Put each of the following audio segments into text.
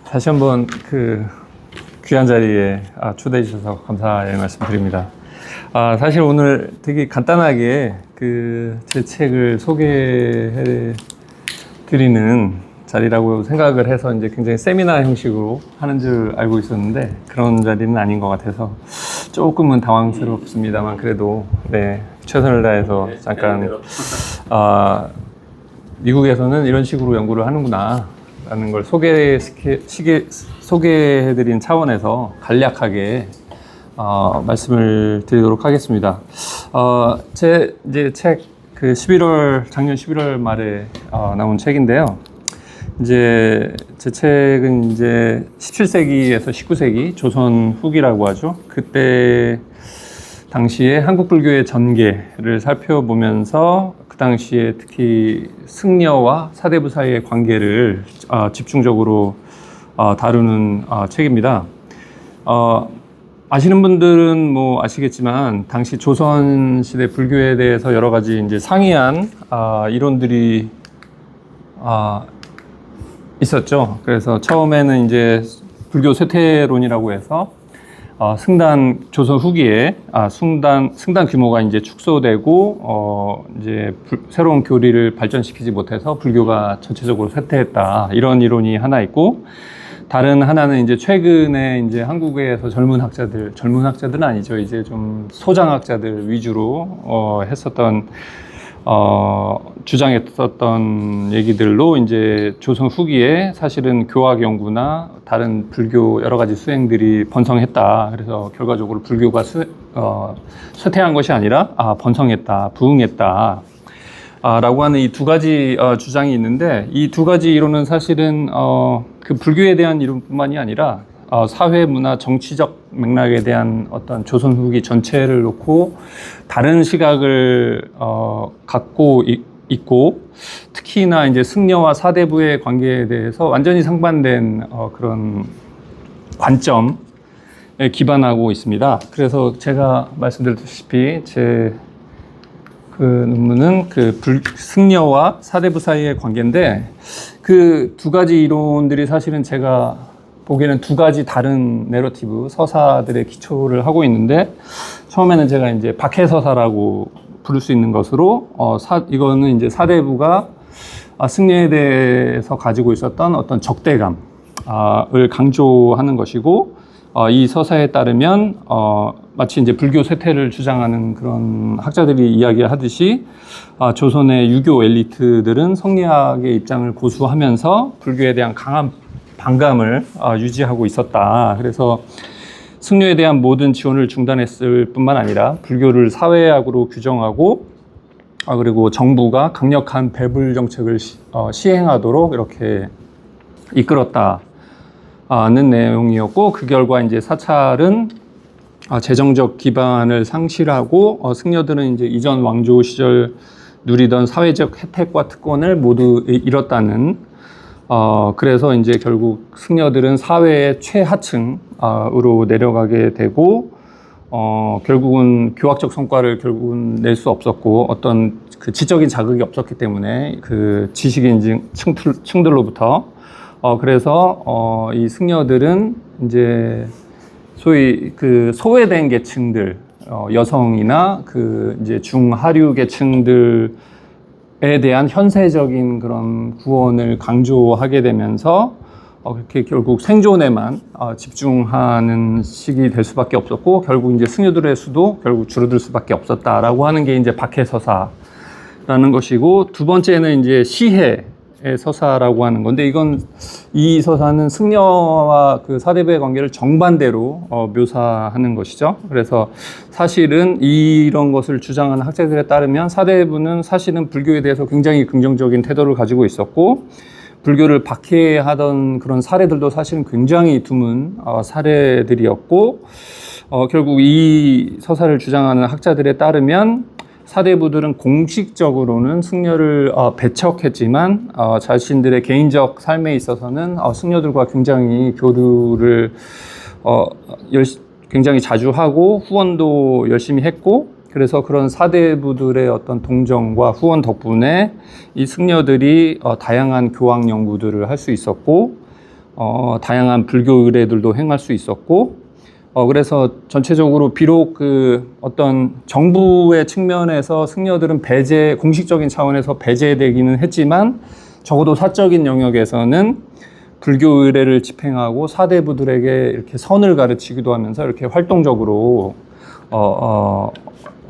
다시 한번 귀한 자리에 초대해 주셔서 감사의 말씀드립니다. 사실 오늘 되게 간단하게 제 책을 소개해 드리는 자리라고 생각을 해서 이제 굉장히 세미나 형식으로 하는 줄 알고 있었는데 그런 자리는 아닌 것 같아서 조금은 당황스럽습니다만 그래도 최선을 다해서 잠깐 미국에서는 이런 식으로 연구를 하는구나 라는 걸 소개해드린 차원에서 간략하게 말씀을 드리도록 하겠습니다. 제 책 작년 11월 말에 나온 책인데요. 제 책은 17세기에서 19세기 조선 후기라고 하죠. 그때 당시에 한국 불교의 전개를 살펴보면서 그 당시에 특히 승려와 사대부 사이의 관계를 집중적으로 다루는 책입니다. 아시는 분들은 아시겠지만 당시 조선 시대 불교에 대해서 여러 가지 상이한 이론들이 있었죠. 그래서 처음에는 불교 쇠퇴론이라고 해서 조선 후기에 승단 규모가 축소되고 새로운 교리를 발전시키지 못해서 불교가 전체적으로 쇠퇴했다, 이런 이론이 하나 있고, 다른 하나는 최근에 한국에서 젊은 학자들은 아니죠, 좀 소장학자들 위주로 주장했었던 얘기들로 조선 후기에 사실은 교학 연구나 다른 불교 여러 가지 수행들이 번성했다. 그래서 결과적으로 불교가 쇠퇴한 것이 아니라 번성했다, 부흥했다 라고 하는 이 두 가지 주장이 있는데, 이 두 가지 이론은 사실은 그 불교에 대한 이론뿐만이 아니라 사회, 문화, 정치적 맥락에 대한 어떤 조선 후기 전체를 놓고 다른 시각을 갖고 있고, 특히나 승려와 사대부의 관계에 대해서 완전히 상반된 그런 관점에 기반하고 있습니다. 그래서 제가 말씀드렸다시피 제 논문은 승려와 사대부 사이의 관계인데, 그 두 가지 이론들이 사실은 제가 보기에는 두 가지 다른 내러티브, 서사들의 기초를 하고 있는데, 처음에는 제가 박해서사라고 부를 수 있는 것으로, 이거는 사대부가 승려에 대해서 가지고 있었던 어떤 적대감을 강조하는 것이고, 이 서사에 따르면 마치 불교 쇠퇴를 주장하는 그런 학자들이 이야기하듯이 조선의 유교 엘리트들은 성리학의 입장을 고수하면서 불교에 대한 강한 반감을 유지하고 있었다. 그래서 승려에 대한 모든 지원을 중단했을 뿐만 아니라 불교를 사회학으로 규정하고, 그리고 정부가 강력한 배불 정책을 시행하도록 이렇게 이끌었다는 내용이었고, 그 결과 사찰은 재정적 기반을 상실하고 승려들은 이전 왕조 시절 누리던 사회적 혜택과 특권을 모두 잃었다는, 그래서 결국 승려들은 사회의 최하층으로 내려가게 되고, 결국은 교학적 성과를 결국은 낼 수 없었고, 어떤 지적인 자극이 없었기 때문에 지식인 층들로부터, 그래서 이 승려들은 소위 소외된 계층들, 여성이나 중하류 계층들에 대한 현세적인 그런 구원을 강조하게 되면서 그렇게 결국 생존에만 집중하는 식이 될 수밖에 없었고, 결국 승려들의 수도 결국 줄어들 수밖에 없었다라고 하는 게 박해서사라는 것이고, 두 번째는 시해의 서사라고 하는 건데, 이 서사는 승려와 사대부의 관계를 정반대로 묘사하는 것이죠. 그래서 사실은 이런 것을 주장하는 학자들에 따르면 사대부는 사실은 불교에 대해서 굉장히 긍정적인 태도를 가지고 있었고, 불교를 박해하던 그런 사례들도 사실은 굉장히 드문 사례들이었고, 결국 이 서사를 주장하는 학자들에 따르면 사대부들은 공식적으로는 승려를 배척했지만 자신들의 개인적 삶에 있어서는 승려들과 굉장히 교류를 굉장히 자주 하고 후원도 열심히 했고, 그래서 그런 사대부들의 어떤 동정과 후원 덕분에 이 승려들이 다양한 교학 연구들을 할 수 있었고, 다양한 불교 의례들도 행할 수 있었고, 그래서 전체적으로 비록 그 어떤 정부의 측면에서 승려들은 공식적인 차원에서 배제되기는 했지만, 적어도 사적인 영역에서는 불교 의례를 집행하고 사대부들에게 이렇게 선을 가르치기도 하면서 이렇게 활동적으로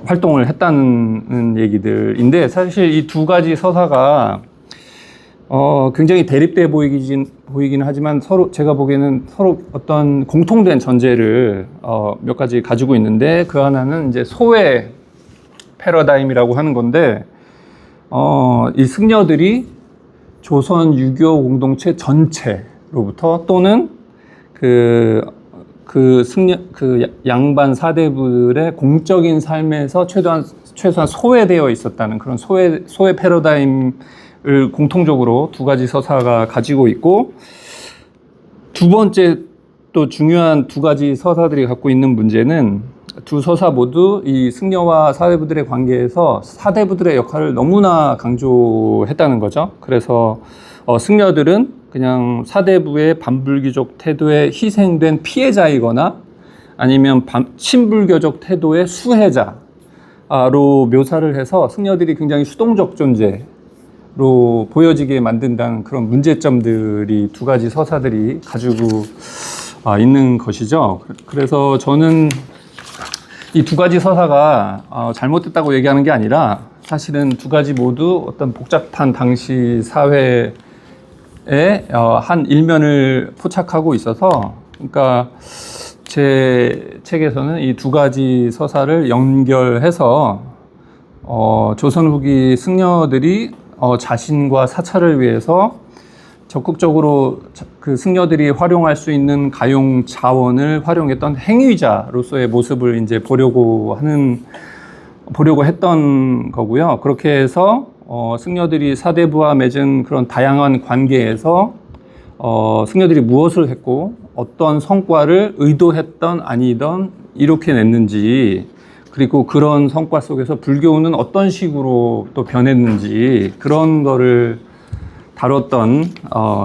활동을 했다는 얘기들인데, 사실 이 두 가지 서사가 굉장히 대립돼 보이긴 하지만 서로, 제가 보기에는 서로 어떤 공통된 전제를 몇 가지 가지고 있는데, 그 하나는 이제 소외 패러다임이라고 하는 건데, 이 승려들이 조선 유교 공동체 전체로부터 또는 그 양반 사대부들의 공적인 삶에서 최소한 소외되어 있었다는 그런 소외 패러다임을 공통적으로 두 가지 서사가 가지고 있고, 두 번째 또 중요한 두 가지 서사들이 갖고 있는 문제는, 두 서사 모두 이 승려와 사대부들의 관계에서 사대부들의 역할을 너무나 강조했다는 거죠. 그래서 승려들은 그냥 사대부의 반불교적 태도에 희생된 피해자이거나 아니면 친불교적 태도의 수혜자로 묘사를 해서 승려들이 굉장히 수동적 존재로 보여지게 만든다는 그런 문제점들이 두 가지 서사들이 가지고 있는 것이죠. 그래서 저는 이 두 가지 서사가 잘못됐다고 얘기하는 게 아니라, 사실은 두 가지 모두 어떤 복잡한 당시 사회의 한 일면을 포착하고 있어서, 그러니까 제 책에서는 이 두 가지 서사를 연결해서 조선 후기 승려들이 자신과 사찰을 위해서 적극적으로 그 승려들이 활용할 수 있는 가용 자원을 활용했던 행위자로서의 모습을 이제 보려고 했던 거고요. 그렇게 해서 승려들이 사대부와 맺은 그런 다양한 관계에서 승려들이 무엇을 했고 어떤 성과를 의도했던 아니던 이렇게 냈는지, 그리고 그런 성과 속에서 불교는 어떤 식으로 또 변했는지, 그런 거를 다뤘던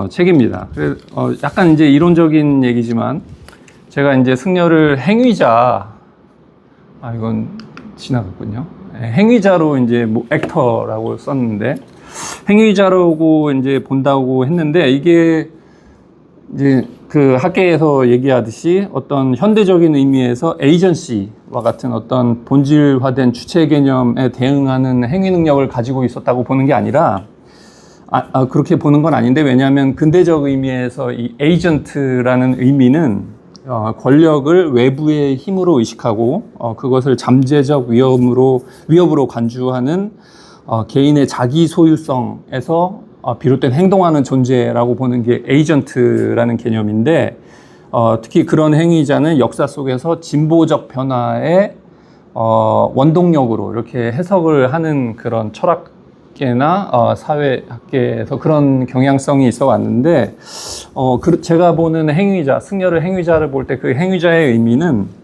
책입니다. 그래서 약간 이제 이론적인 얘기지만, 제가 이제 승려를 행위자, 이건 지나갔군요. 행위자로 이제 액터라고 썼는데, 행위자라고 이제 본다고 했는데, 이게 이제 그 학계에서 얘기하듯이 어떤 현대적인 의미에서 에이전시와 같은 어떤 본질화된 주체 개념에 대응하는 행위 능력을 가지고 있었다고 보는 게 아니라, 그렇게 보는 건 아닌데, 왜냐하면 근대적 의미에서 이 에이전트라는 의미는 권력을 외부의 힘으로 의식하고 그것을 잠재적 위협으로 간주하는 개인의 자기 소유성에서 비롯된 행동하는 존재라고 보는 게 에이전트라는 개념인데, 특히 그런 행위자는 역사 속에서 진보적 변화의 원동력으로 이렇게 해석을 하는 그런 철학계나 사회학계에서 그런 경향성이 있어 왔는데, 제가 보는 승려를 행위자를 볼 때 그 행위자의 의미는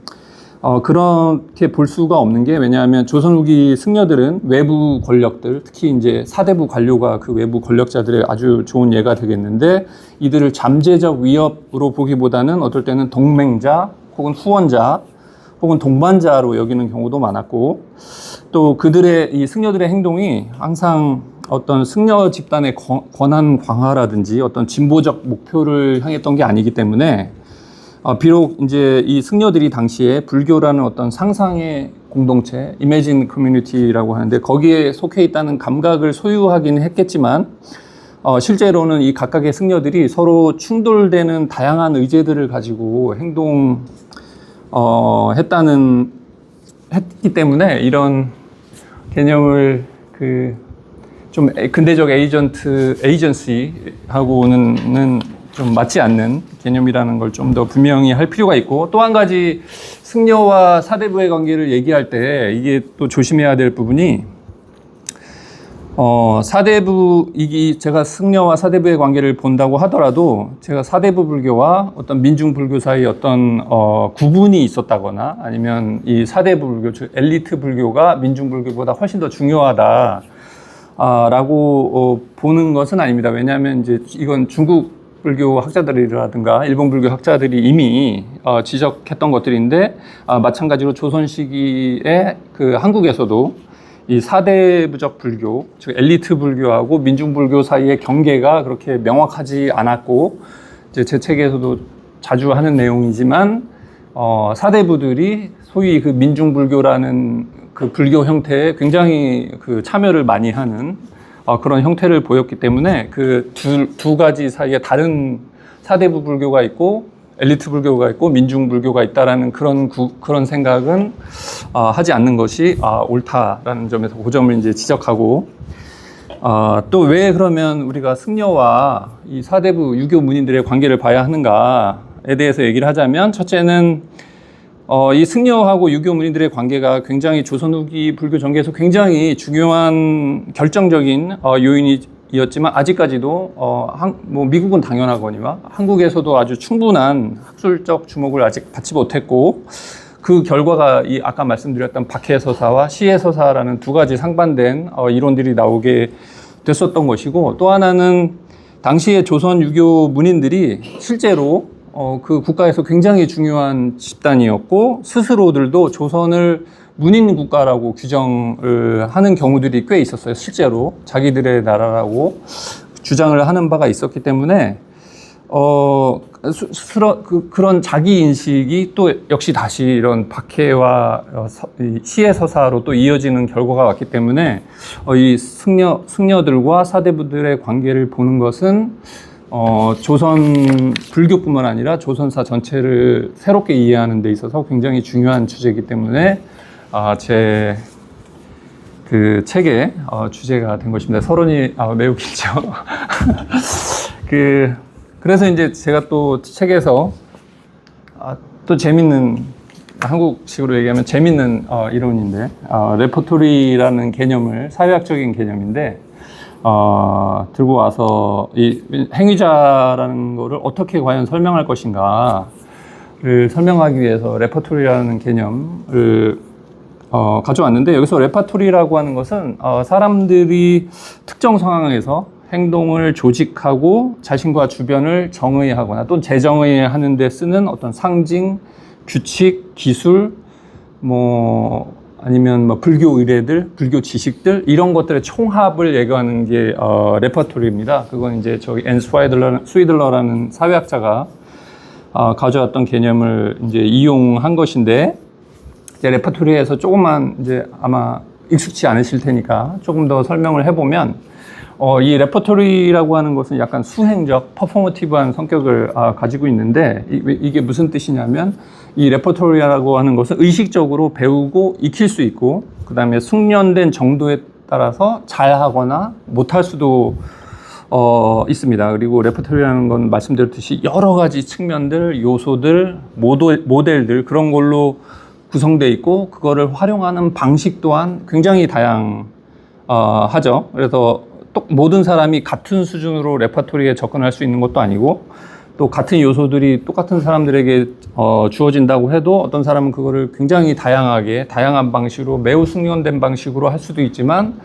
그렇게 볼 수가 없는 게, 왜냐하면 조선 후기 승려들은 외부 권력들, 특히 이제 사대부 관료가 그 외부 권력자들의 아주 좋은 예가 되겠는데, 이들을 잠재적 위협으로 보기보다는 어떨 때는 동맹자 혹은 후원자 혹은 동반자로 여기는 경우도 많았고, 또 그들의 이 승려들의 행동이 항상 어떤 승려 집단의 권한 강화라든지 어떤 진보적 목표를 향했던 게 아니기 때문에, 비록 이제 이 승려들이 당시에 불교라는 어떤 상상의 공동체, 이미진 커뮤니티라고 하는데 거기에 속해 있다는 감각을 소유하긴 했겠지만, 실제로는 이 각각의 승려들이 서로 충돌되는 다양한 의제들을 가지고 했기 때문에 이런 개념을 좀 근대적 에이전시하고는 좀 맞지 않는 개념이라는 걸 좀 더 분명히 할 필요가 있고, 또 한 가지 승려와 사대부의 관계를 얘기할 때 이게 또 조심해야 될 부분이, 제가 승려와 사대부의 관계를 본다고 하더라도 제가 사대부 불교와 어떤 민중 불교 사이 어떤 구분이 있었다거나, 아니면 이 사대부 불교, 즉 엘리트 불교가 민중 불교보다 훨씬 더 중요하다 라고 보는 것은 아닙니다. 왜냐하면 이제 이건 중국을 불교 학자들이라든가 일본 불교 학자들이 이미 지적했던 것들인데, 마찬가지로 조선 시기에 그 한국에서도 이 사대부적 불교, 즉 엘리트 불교하고 민중 불교 사이의 경계가 그렇게 명확하지 않았고, 이제 제 책에서도 자주 하는 내용이지만, 사대부들이 소위 그 민중 불교라는 그 불교 형태에 굉장히 그 참여를 많이 하는 그런 형태를 보였기 때문에 그 두 가지 사이에 다른 사대부 불교가 있고 엘리트 불교가 있고 민중 불교가 있다라는 그런 생각은 하지 않는 것이 옳다라는 점에서 그 점을 이제 지적하고, 또 왜 그러면 우리가 승려와 이 사대부 유교 문인들의 관계를 봐야 하는가에 대해서 얘기를 하자면, 첫째는 이 승려하고 유교 문인들의 관계가 굉장히 조선 후기 불교 전개에서 굉장히 중요한 결정적인 요인이었지만, 아직까지도 뭐 미국은 당연하거니와 한국에서도 아주 충분한 학술적 주목을 아직 받지 못했고, 그 결과가 이 아까 말씀드렸던 박해서사와 시해서사라는 두 가지 상반된 이론들이 나오게 됐었던 것이고, 또 하나는 당시에 조선 유교 문인들이 실제로 그 국가에서 굉장히 중요한 집단이었고, 스스로들도 조선을 문인 국가라고 규정을 하는 경우들이 꽤 있었어요. 실제로 자기들의 나라라고 주장을 하는 바가 있었기 때문에 그런 자기 인식이 또 역시 다시 이런 박해와 시해서사로 또 이어지는 결과가 왔기 때문에 이 승려들과 사대부들의 관계를 보는 것은 조선 불교뿐만 아니라 조선사 전체를 새롭게 이해하는 데 있어서 굉장히 중요한 주제이기 때문에 제 그 책의 주제가 된 것입니다. 서론이 매우 길죠. 그래서 이제 제가 또 책에서 또 재밌는, 한국식으로 얘기하면 재밌는 이론인데, 레퍼토리라는 개념을, 사회학적인 개념인데 들고 와서 이 행위자라는 거를 어떻게 과연 설명할 것인가를 설명하기 위해서 레퍼토리라는 개념을 가져왔는데, 여기서 레퍼토리라고 하는 것은 사람들이 특정 상황에서 행동을 조직하고 자신과 주변을 정의하거나 또는 재정의하는 데 쓰는 어떤 상징, 규칙, 기술, 아니면 불교 의례들, 불교 지식들, 이런 것들의 총합을 얘기하는 게 레퍼토리입니다. 그건 이제 저기 앤 스위들러라는 사회학자가 가져왔던 개념을 이제 이용한 것인데, 이제 레퍼토리에서 조금만 이제 아마 익숙치 않으실 테니까 조금 더 설명을 해보면, 이 레퍼토리라고 하는 것은 약간 수행적, 퍼포머티브한 성격을 가지고 있는데, 이게 무슨 뜻이냐면, 이 레퍼토리라고 하는 것은 의식적으로 배우고 익힐 수 있고, 그 다음에 숙련된 정도에 따라서 잘하거나 못할 수도 있습니다. 그리고 레퍼토리라는 건 말씀드렸듯이 여러 가지 측면들, 요소들, 모델들, 그런 걸로 구성되어 있고, 그거를 활용하는 방식 또한 굉장히 다양하죠. 그래서 또 모든 사람이 같은 수준으로 레퍼토리에 접근할 수 있는 것도 아니고, 또 같은 요소들이 똑같은 사람들에게 주어진다고 해도 어떤 사람은 그거를 굉장히 다양한 방식으로, 매우 숙련된 방식으로 할 수도 있지만,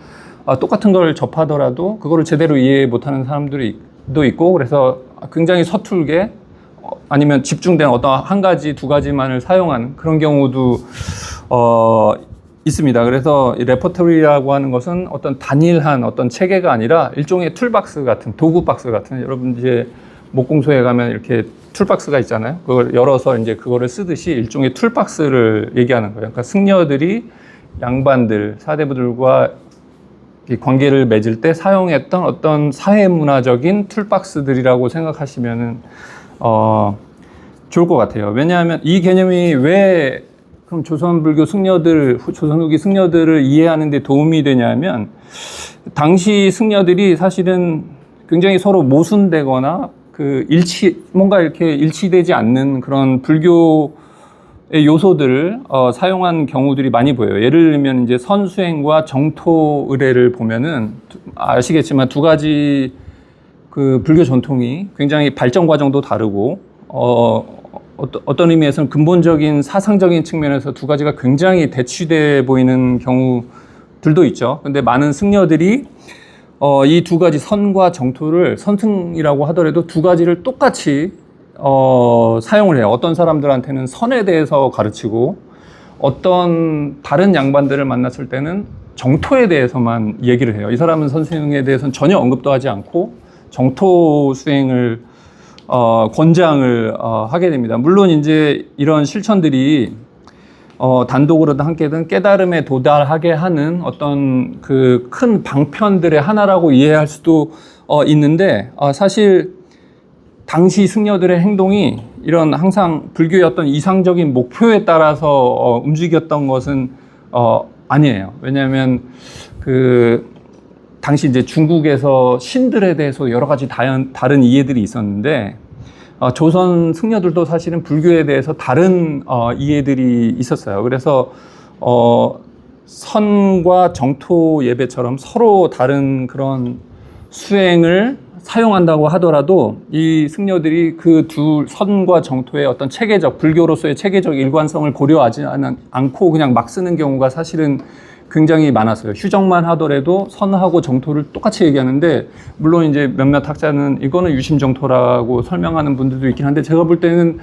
똑같은 걸 접하더라도 그거를 제대로 이해 못하는 사람들도 있고, 그래서 굉장히 서툴게 아니면 집중된 어떤 한 가지, 두 가지만을 사용하는 그런 경우도 있습니다. 그래서 이 레퍼토리라고 하는 것은 어떤 단일한 어떤 체계가 아니라 일종의 툴박스 같은, 도구 박스 같은, 여러분 이제 목공소에 가면 이렇게 툴박스가 있잖아요. 그걸 열어서 이제 그거를 쓰듯이 일종의 툴박스를 얘기하는 거예요. 그러니까 승려들이 양반들, 사대부들과 관계를 맺을 때 사용했던 어떤 사회문화적인 툴박스들이라고 생각하시면은 좋을 것 같아요. 왜냐하면 이 개념이 왜 그럼 조선 불교 승려들, 조선 후기 승려들을 이해하는 데 도움이 되냐면, 당시 승려들이 사실은 굉장히 서로 모순되거나 뭔가 이렇게 일치되지 않는 그런 불교의 요소들을 사용한 경우들이 많이 보여요. 예를 들면 이제 선수행과 정토 의례를 보면은 아시겠지만 두 가지 그 불교 전통이 굉장히 발전 과정도 다르고, 어떤 의미에서는 근본적인 사상적인 측면에서 두 가지가 굉장히 대치돼 보이는 경우들도 있죠. 근데 많은 승려들이 이 두 가지 선과 정토를 선승이라고 하더라도 두 가지를 똑같이 사용을 해요. 어떤 사람들한테는 선에 대해서 가르치고 어떤 다른 양반들을 만났을 때는 정토에 대해서만 얘기를 해요. 이 사람은 선승에 대해서는 전혀 언급도 하지 않고 정토 수행을 권장을 하게 됩니다. 물론 이제 이런 실천들이 단독으로든 함께든 깨달음에 도달하게 하는 어떤 그 큰 방편들의 하나라고 이해할 수도 있는데 사실 당시 승려들의 행동이 이런 항상 불교의 어떤 이상적인 목표에 따라서 움직였던 것은 아니에요. 왜냐하면 그 당시 이제 중국에서 신들에 대해서 여러 가지 다른 이해들이 있었는데 조선 승려들도 사실은 불교에 대해서 다른 이해들이 있었어요. 그래서 선과 정토 예배처럼 서로 다른 그런 수행을 사용한다고 하더라도 이 승려들이 그 두 선과 정토의 어떤 체계적, 불교로서의 체계적 일관성을 고려하지 않고 그냥 막 쓰는 경우가 사실은 굉장히 많았어요. 휴정만 하더라도 선하고 정토를 똑같이 얘기하는데, 물론 이제 몇몇 학자는 이거는 유심정토라고 설명하는 분들도 있긴 한데, 제가 볼 때는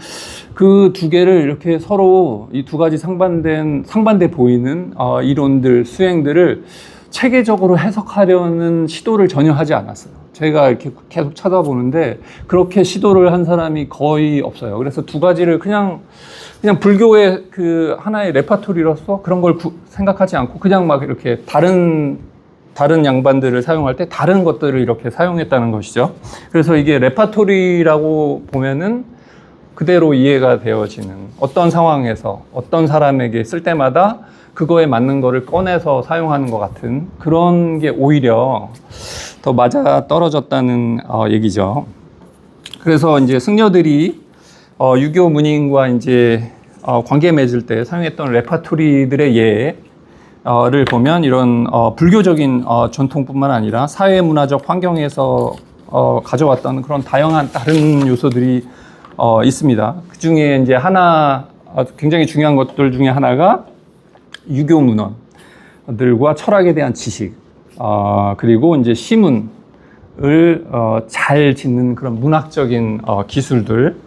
그 두 개를 이렇게 서로 이 두 가지 상반돼 보이는 이론들, 수행들을 체계적으로 해석하려는 시도를 전혀 하지 않았어요. 제가 이렇게 계속 찾아보는데 그렇게 시도를 한 사람이 거의 없어요. 그래서 두 가지를 그냥 불교의 그 하나의 레파토리로서 그런 걸 생각하지 않고 그냥 막 이렇게 다른 양반들을 사용할 때 다른 것들을 이렇게 사용했다는 것이죠. 그래서 이게 레파토리라고 보면은 그대로 이해가 되어지는, 어떤 상황에서 어떤 사람에게 쓸 때마다 그거에 맞는 거를 꺼내서 사용하는 것 같은 그런 게 오히려 더 맞아 떨어졌다는 얘기죠. 그래서 이제 승려들이 유교 문인과 이제 관계 맺을 때 사용했던 레파토리들의 예를 보면 이런 불교적인 전통뿐만 아니라 사회문화적 환경에서 가져왔던 그런 다양한 다른 요소들이 있습니다. 그 중에 이제 굉장히 중요한 것들 중에 하나가 유교 문헌들과 철학에 대한 지식, 그리고 이제 시문을 잘 짓는 그런 문학적인 기술들,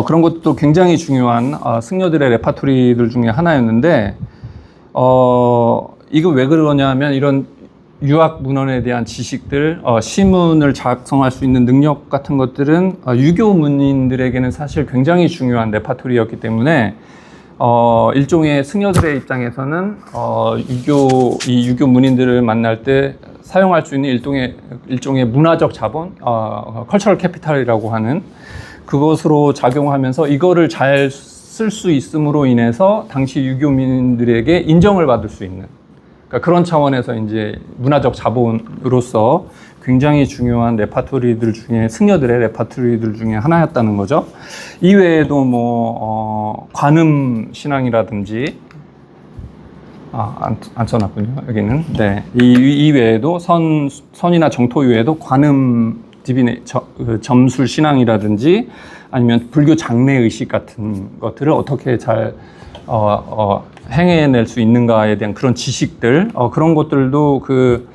그런 것도 굉장히 중요한 승려들의 레파토리들 중에 하나였는데, 이거 왜 그러냐 하면 이런 유학 문헌에 대한 지식들, 시문을 작성할 수 있는 능력 같은 것들은 유교 문인들에게는 사실 굉장히 중요한 레파토리였기 때문에 일종의 승려들의 입장에서는 이 유교 문인들을 만날 때 사용할 수 있는 일종의 문화적 자본, 컬처럴 캐피탈이라고 하는 그것으로 작용하면서 이거를 잘 쓸 수 있음으로 인해서 당시 유교민들에게 인정을 받을 수 있는, 그러니까 그런 차원에서 이제 문화적 자본으로서 굉장히 중요한 레파토리들 중에, 승려들의 레파토리들 중에 하나였다는 거죠. 이외에도 관음 신앙이라든지, 안 써놨군요, 여기는. 네. 이외에도 선이나 정토 이외에도 관음 점술 신앙이라든지 아니면 불교 장례 의식 같은 것들을 어떻게 잘 행해낼 수 있는가에 대한 그런 지식들, 그런 것들도 그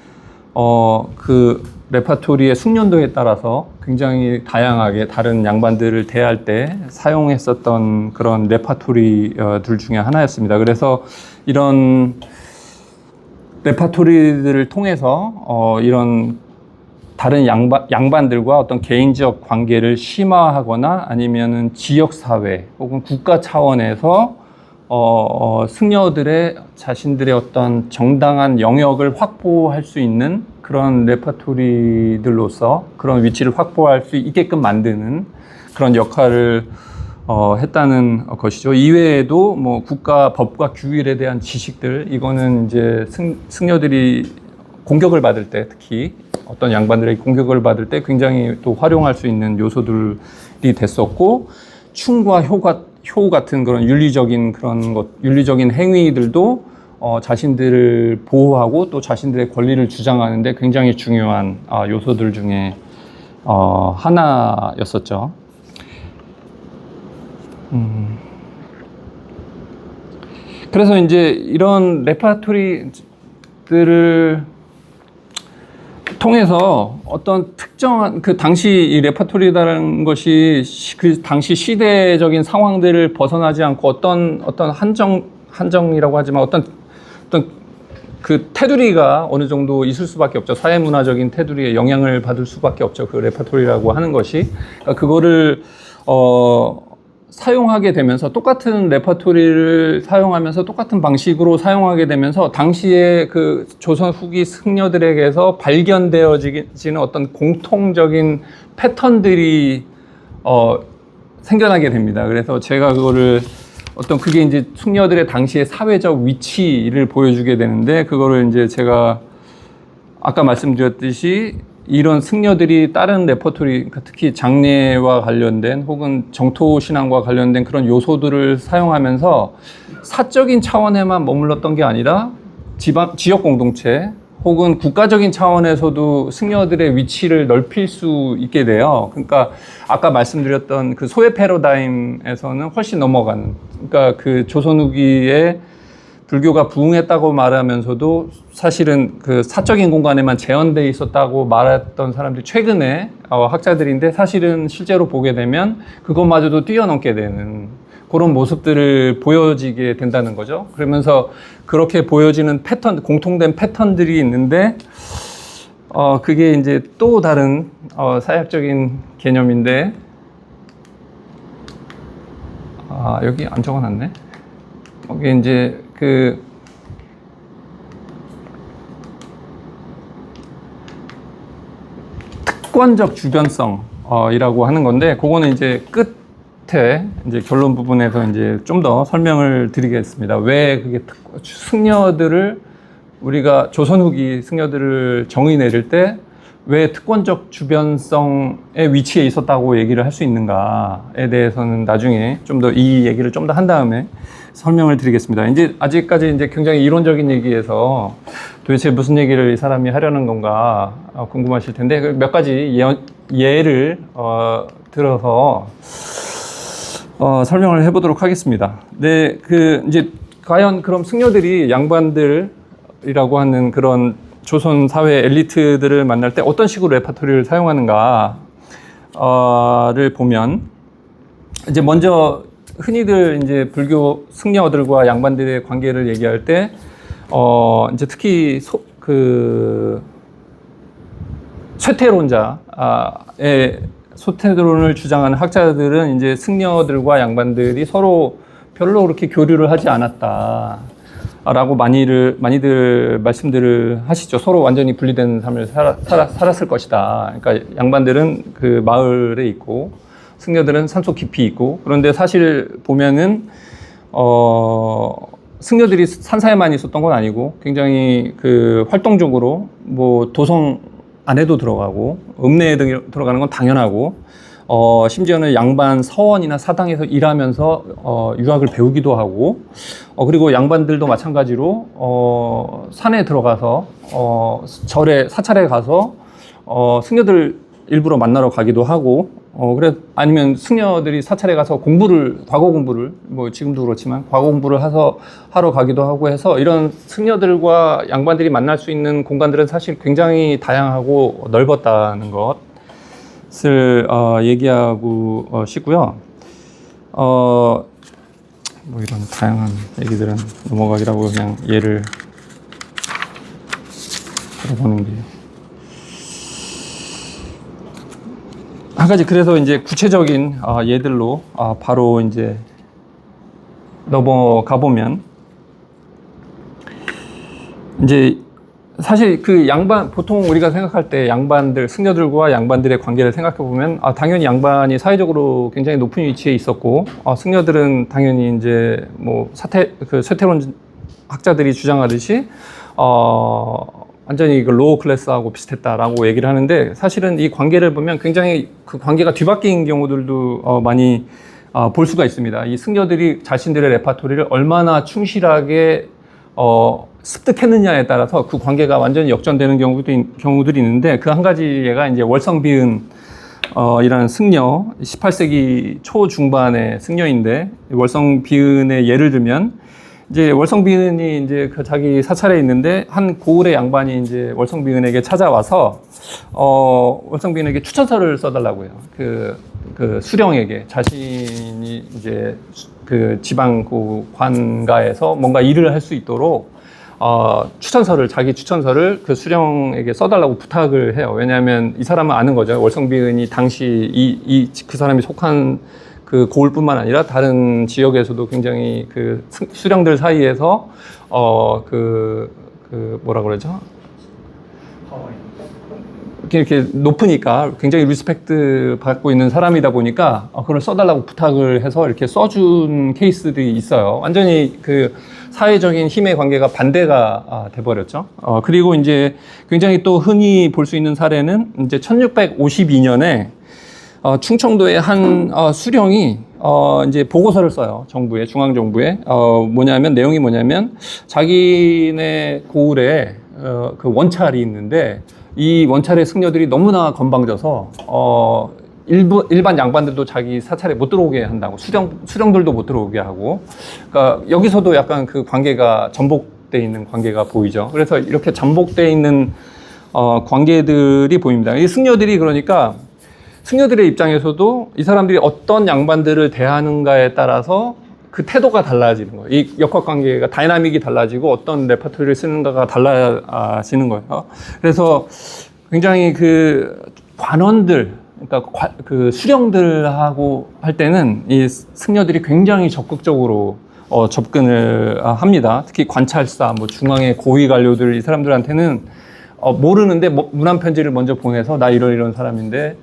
레파토리의 숙련도에 따라서 굉장히 다양하게 다른 양반들을 대할 때 사용했었던 그런 레파토리들 중에 하나였습니다. 그래서 이런 레파토리들을 통해서 이런 다른 양반들과 어떤 개인적 관계를 심화하거나 아니면은 지역사회 혹은 국가 차원에서 승려들의 자신들의 어떤 정당한 영역을 확보할 수 있는 그런 레파토리들로서 그런 위치를 확보할 수 있게끔 만드는 그런 역할을 했다는 것이죠. 이외에도 국가 법과 규율에 대한 지식들, 이거는 이제 승려들이 공격을 받을 때, 특히 어떤 양반들에게 공격을 받을 때 굉장히 또 활용할 수 있는 요소들이 됐었고, 충과 효 같은 그런 윤리적인 행위들도 자신들을 보호하고 또 자신들의 권리를 주장하는데 굉장히 중요한 요소들 중에 하나였었죠. 그래서 이제 이런 레파토리들을 통해서 어떤 특정한 그 당시 이 레퍼토리라는 것이 그 당시 시대적인 상황들을 벗어나지 않고 어떤 한정이라고 하지만 어떤 그 테두리가 어느 정도 있을 수밖에 없죠. 사회문화적인 테두리에 영향을 받을 수밖에 없죠. 그 레퍼토리라고 하는 것이. 그러니까 그거를 사용하게 되면서 똑같은 레퍼토리를 사용하면서 똑같은 방식으로 사용하게 되면서 당시에 그 조선 후기 승려들에게서 발견되어지는 어떤 공통적인 패턴들이 생겨나게 됩니다. 그래서 제가 그거를 그게 이제 승려들의 당시의 사회적 위치를 보여주게 되는데, 그거를 이제 제가 아까 말씀드렸듯이 이런 승려들이 다른 레퍼토리, 특히 장례와 관련된 혹은 정토신앙과 관련된 그런 요소들을 사용하면서 사적인 차원에만 머물렀던 게 아니라 지역 공동체 혹은 국가적인 차원에서도 승려들의 위치를 넓힐 수 있게 돼요. 그러니까 아까 말씀드렸던 그 소외 패러다임에서는 훨씬 넘어가는, 그러니까 그 조선 후기에 불교가 부흥했다고 말하면서도 사실은 그 사적인 공간에만 재현되어 있었다고 말했던 사람들이 최근에 학자들인데, 사실은 실제로 보게 되면 그것마저도 뛰어넘게 되는 그런 모습들을 보여지게 된다는 거죠. 그러면서 그렇게 보여지는 패턴, 공통된 패턴들이 있는데, 그게 이제 또 다른 사역적인 개념인데, 여기 안 적어놨네. 여기 이제 그 특권적 주변성이라고 하는 건데, 그거는 이제 끝에 이제 결론 부분에서 이제 좀 더 설명을 드리겠습니다. 왜 그게 승려들을, 우리가 조선 후기 승려들을 정의 내릴 때 왜 특권적 주변성의 위치에 있었다고 얘기를 할 수 있는가에 대해서는 나중에 좀 더 이 얘기를 좀 더 한 다음에 설명을 드리겠습니다. 이제 아직까지 이제 굉장히 이론적인 얘기에서 도대체 무슨 얘기를 이 사람이 하려는 건가 궁금하실 텐데, 몇 가지 예를 들어서 설명을 해보도록 하겠습니다. 네, 이제 과연 그럼 승려들이 양반들이라고 하는 그런 조선 사회 엘리트들을 만날 때 어떤 식으로 레퍼토리를 사용하는가를 보면, 이제 먼저 흔히들 이제 불교 승려들과 양반들의 관계를 얘기할 때, 이제 특히 쇠퇴론을 주장하는 학자들은 이제 승려들과 양반들이 서로 별로 그렇게 교류를 하지 않았다라고 많이들 말씀들을 하시죠. 서로 완전히 분리된 삶을 살았을 것이다. 그러니까 양반들은 그 마을에 있고 승려들은 산속 깊이 있고, 그런데 사실 보면은 승려들이 산사에만 있었던 건 아니고 굉장히 그 활동적으로 뭐 도성 안에도 들어가고 읍내에 들어가는 건 당연하고, 심지어는 양반 서원이나 사당에서 일하면서 유학을 배우기도 하고, 그리고 양반들도 마찬가지로 산에 들어가서 절에 사찰에 가서 승려들 일부러 만나러 가기도 하고, 아니면 승려들이 사찰에 가서 과거 공부를, 뭐 지금도 그렇지만 과거 공부를 하러 가기도 하고 해서, 이런 승려들과 양반들이 만날 수 있는 공간들은 사실 굉장히 다양하고 넓었다는 것을 얘기하고 싶고요. 뭐 이런 다양한 얘기들은 넘어가기라고 그냥 예를 들어보는 게. 한 가지, 그래서 이제 구체적인 예들로 바로 이제 넘어가 보면, 이제 사실 그 보통 우리가 생각할 때 양반들, 승려들과 양반들의 관계를 생각해 보면, 당연히 양반이 사회적으로 굉장히 높은 위치에 있었고, 승려들은 당연히 이제 뭐 쇠퇴론 학자들이 주장하듯이 완전히 그 로우 클래스하고 비슷했다라고 얘기를 하는데, 사실은 이 관계를 보면 굉장히 그 관계가 뒤바뀐 경우들도 많이 볼 수가 있습니다. 이 승려들이 자신들의 레퍼토리를 얼마나 충실하게 습득했느냐에 따라서 그 관계가 완전히 역전되는 경우들이 있는데, 그 한 가지 예가 이제 월성비은 이라는 승려, 18세기 초중반의 승려인데, 월성비은의 예를 들면 이제 월성비은이 이제 그 자기 사찰에 있는데 한 고을의 양반이 이제 월성비은에게 찾아와서 월성비은에게 추천서를 써달라고 해요. 그 수령에게 자신이 이제 그 지방 그 관가에서 뭔가 일을 할 수 있도록 자기 추천서를 그 수령에게 써달라고 부탁을 해요. 왜냐하면 이 사람은 아는 거죠. 월성비은이 당시 그 사람이 속한 그 고을뿐만 아니라 다른 지역에서도 굉장히 그 수령들 사이에서 뭐라 그러죠? 이렇게 높으니까 굉장히 리스펙트 받고 있는 사람이다 보니까 그걸 써달라고 부탁을 해서 이렇게 써준 케이스들이 있어요. 완전히 그 사회적인 힘의 관계가 반대가 돼버렸죠. 그리고 이제 굉장히 또 흔히 볼 수 있는 사례는 이제 1652년에 충청도의 한 수령이 이제 보고서를 써요. 정부에, 중앙정부에. 내용이 뭐냐면 자기네 고을에 그 원찰이 있는데 이 원찰의 승려들이 너무나 건방져서 일반 양반들도 자기 사찰에 못 들어오게 한다고, 수령들도 못 들어오게 하고, 그러니까 여기서도 약간 그 관계가 전복돼 있는 관계가 보이죠. 그래서 이렇게 전복돼 있는 관계들이 보입니다. 이 승려들이 그러니까 승려들의 입장에서도 이 사람들이 어떤 양반들을 대하는가에 따라서 그 태도가 달라지는 거예요. 이 역학관계가 다이나믹이 달라지고 어떤 레퍼토리를 쓰는가가 달라지는 거예요. 그래서 굉장히 그 관원들, 그러니까 그 수령들하고 할 때는 이 승려들이 굉장히 적극적으로 접근을 합니다. 특히 관찰사, 중앙의 고위 관료들, 이 사람들한테는 모르는데 문안 편지를 먼저 보내서 나 이런 사람인데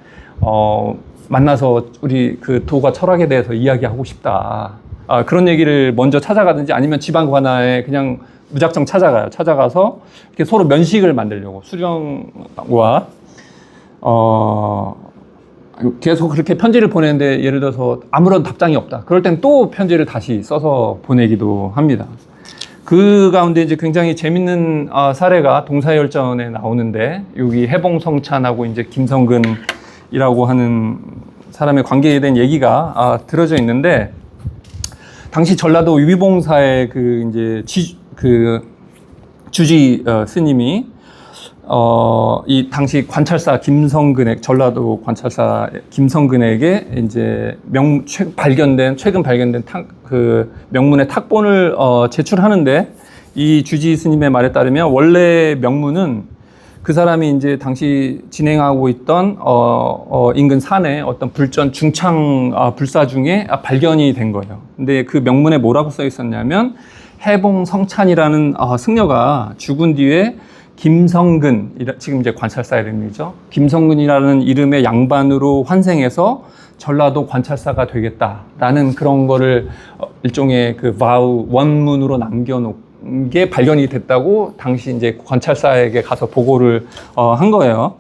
만나서 우리 그 도가 철학에 대해서 이야기하고 싶다. 그런 얘기를 먼저 찾아가든지 아니면 지방 관아에 그냥 무작정 찾아가요. 찾아가서 이렇게 서로 면식을 만들려고 수령과 계속 그렇게 편지를 보내는데 예를 들어서 아무런 답장이 없다. 그럴 땐 또 편지를 다시 써서 보내기도 합니다. 그 가운데 이제 굉장히 재밌는 사례가 동사열전에 나오는데 여기 해봉성찬하고 이제 김성근이라고 하는 사람의 관계에 대한 얘기가 들어져 있는데 당시 전라도 위봉사의 주지 스님이 이 당시 관찰사 전라도 관찰사 김성근에게 이제 최근 발견된 그 명문의 탁본을 제출하는데 이 주지 스님의 말에 따르면 원래 명문은 그 사람이 이제 당시 진행하고 있던 인근 산에 어떤 중창 불사 중에 발견이 된 거예요. 근데 그 명문에 뭐라고 써 있었냐면 해봉성찬이라는 승려가 죽은 뒤에 김성근, 지금 이제 관찰사 이름이죠. 김성근이라는 이름의 양반으로 환생해서 전라도 관찰사가 되겠다라는 그런 거를 일종의 그 원문으로 남겨놓고 게 발견이 됐다고 당시 이제 관찰사에게 가서 보고를 한 거예요.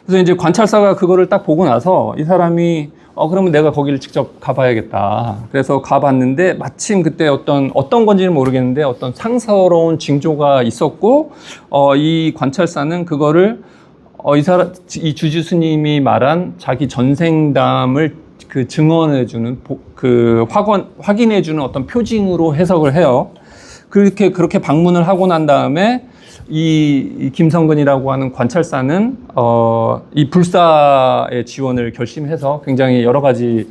그래서 이제 관찰사가 그거를 딱 보고 나서 이 사람이 그러면 내가 거기를 직접 가봐야겠다. 그래서 가봤는데 마침 그때 어떤 건지는 모르겠는데 어떤 상서로운 징조가 있었고 이 관찰사는 그거를 이 주지 스님이 말한 자기 전생담을 그 증언해주는 확인해주는 어떤 표징으로 해석을 해요. 그렇게 방문을 하고 난 다음에 이 김성근이라고 하는 관찰사는 이 불사의 지원을 결심해서 굉장히 여러 가지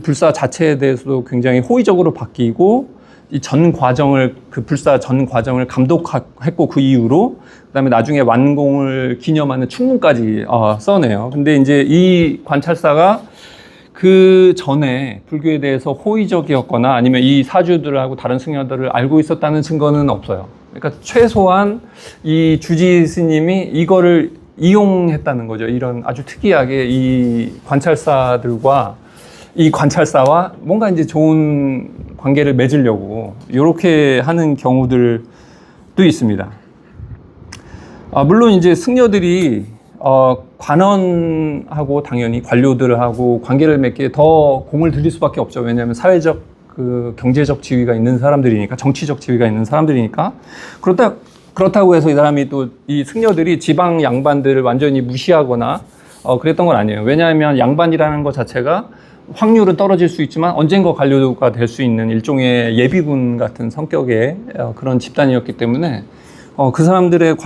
불사 자체에 대해서도 굉장히 호의적으로 바뀌고 이 불사 전 과정을 감독했고 그 이후로 그다음에 나중에 완공을 기념하는 충문까지 써내요. 근데 이제 이 관찰사가 그 전에 불교에 대해서 호의적이었거나 아니면 이 사주들하고 다른 승려들을 알고 있었다는 증거는 없어요. 그러니까 최소한 이 주지 스님이 이거를 이용했다는 거죠. 이런 아주 특이하게 이 관찰사와 뭔가 이제 좋은 관계를 맺으려고 이렇게 하는 경우들도 있습니다. 물론 이제 승려들이 관원하고 당연히 관료들하고 관계를 맺기에 더 공을 들일 수밖에 없죠. 왜냐하면 사회적 경제적 지위가 있는 사람들이니까, 정치적 지위가 있는 사람들이니까. 그렇다고 해서 이 사람이 또 이 승려들이 지방 양반들을 완전히 무시하거나 그랬던 건 아니에요. 왜냐하면 양반이라는 것 자체가 확률은 떨어질 수 있지만 언젠가 관료가 될 수 있는 일종의 예비군 같은 성격의 그런 집단이었기 때문에 그 사람들의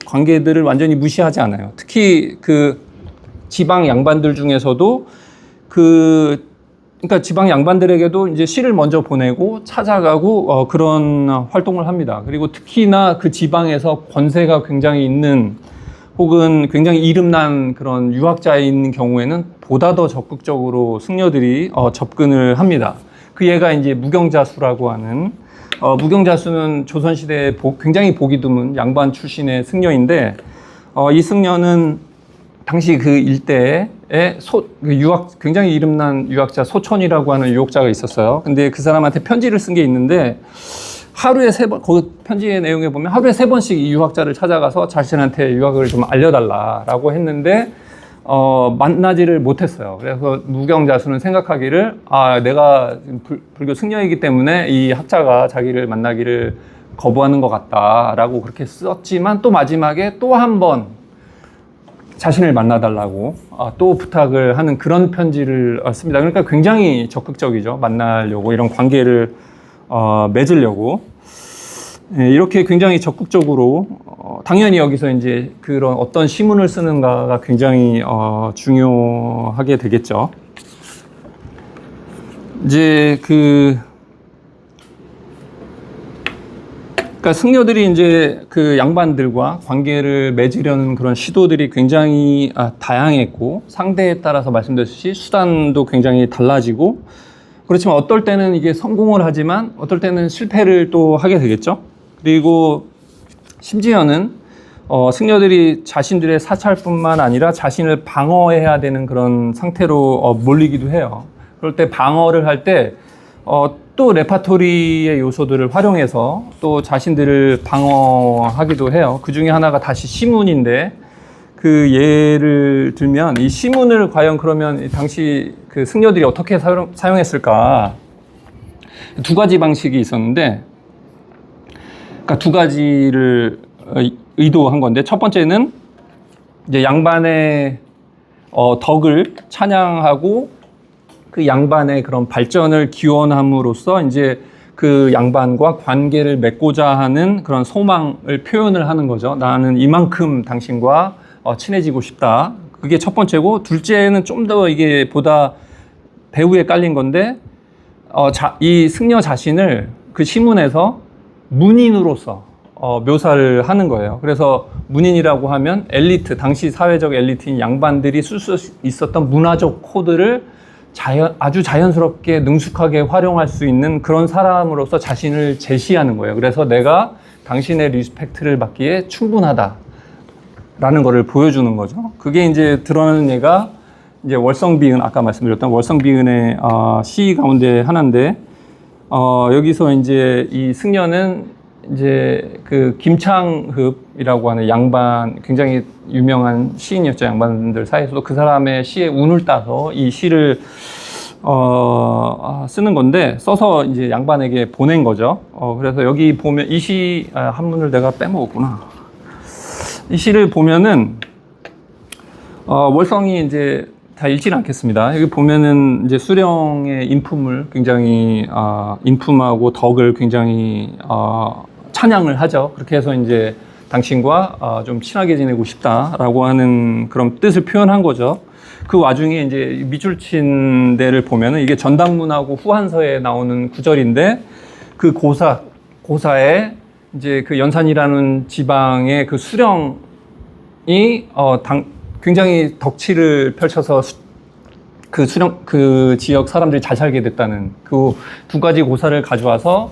관계들을 완전히 무시하지 않아요. 특히 그 지방 양반들 중에서도 그러니까 지방 양반들에게도 이제 시를 먼저 보내고 찾아가고 그런 활동을 합니다. 그리고 특히나 그 지방에서 권세가 굉장히 있는 혹은 굉장히 이름난 그런 유학자인 경우에는 보다 더 적극적으로 승려들이 접근을 합니다. 그 얘가 이제 무경자수라고 하는 무경자수는 조선시대에 굉장히 보기 드문 양반 출신의 승려인데 이 승려는 당시 그 일대에 굉장히 이름난 유학자 소천이라고 하는 유학자가 있었어요. 근데 그 사람한테 편지를 쓴 게 있는데 하루에 3번, 거기 편지의 내용에 보면 하루에 3번씩 이 유학자를 찾아가서 자신한테 유학을 좀 알려달라라고 했는데 만나지를 못했어요. 그래서 무경자수는 생각하기를 내가 불교 승려이기 때문에 이 학자가 자기를 만나기를 거부하는 것 같다라고 그렇게 썼지만 또 마지막에 또 한 번 자신을 만나달라고 또 부탁을 하는 그런 편지를 씁니다. 그러니까 굉장히 적극적이죠. 만나려고 이런 관계를 맺으려고 이렇게 굉장히 적극적으로 당연히 여기서 이제 그런 어떤 시문을 쓰는가가 굉장히 중요하게 되겠죠. 이제 그러니까 승려들이 이제 그 양반들과 관계를 맺으려는 그런 시도들이 굉장히 다양했고 상대에 따라서 말씀드렸듯이 수단도 굉장히 달라지고 그렇지만 어떨 때는 이게 성공을 하지만 어떨 때는 실패를 또 하게 되겠죠. 그리고 심지어는 승려들이 자신들의 사찰뿐만 아니라 자신을 방어해야 되는 그런 상태로 몰리기도 해요. 그럴 때 방어를 할 때 또 레파토리의 요소들을 활용해서 또 자신들을 방어하기도 해요. 그 중에 하나가 다시 시문인데 그 예를 들면 이 시문을 과연 그러면 당시 그 승려들이 어떻게 사용했을까? 두 가지 방식이 있었는데 그러니까 두 가지를 의도한 건데 첫 번째는 이제 양반의 덕을 찬양하고 그 양반의 그런 발전을 기원함으로써 이제 그 양반과 관계를 맺고자 하는 그런 소망을 표현을 하는 거죠. 나는 이만큼 당신과 친해지고 싶다. 그게 첫 번째고 둘째는 좀 더 이게 보다 배후에 깔린 건데 이 승려 자신을 그 시문에서 문인으로서 묘사를 하는 거예요. 그래서 문인이라고 하면 엘리트, 당시 사회적 엘리트인 양반들이 쓸 수 있었던 문화적 코드를 아주 자연스럽게 능숙하게 활용할 수 있는 그런 사람으로서 자신을 제시하는 거예요. 그래서 내가 당신의 리스펙트를 받기에 충분하다라는 거를 보여주는 거죠. 그게 이제 드러나는 예가 이제 월성비은, 아까 말씀드렸던 월성비은의 시 가운데 하나인데 여기서 이제 이 승려는 이제 그 김창흡이라고 하는 양반, 굉장히 유명한 시인이었죠. 양반들 사이에서도. 그 사람의 시에 운을 따서 이 시를 쓰는 건데 써서 이제 양반에게 보낸 거죠. 그래서 여기 보면 이 시 한문을 내가 빼먹었구나. 이 시를 보면은 월성이 이제 다 읽지는 않겠습니다. 여기 보면은 이제 수령의 인품을 굉장히 인품하고 덕을 굉장히 찬양을 하죠. 그렇게 해서 이제 당신과 좀 친하게 지내고 싶다라고 하는 그런 뜻을 표현한 거죠. 그 와중에 이제 밑줄 친 데를 보면은 이게 전당문하고 후한서에 나오는 구절인데 그 고사에 이제 그 연산이라는 지방의 그 수령이 굉장히 덕치를 펼쳐서 그 지역 사람들이 잘 살게 됐다는 그 두 가지 고사를 가져와서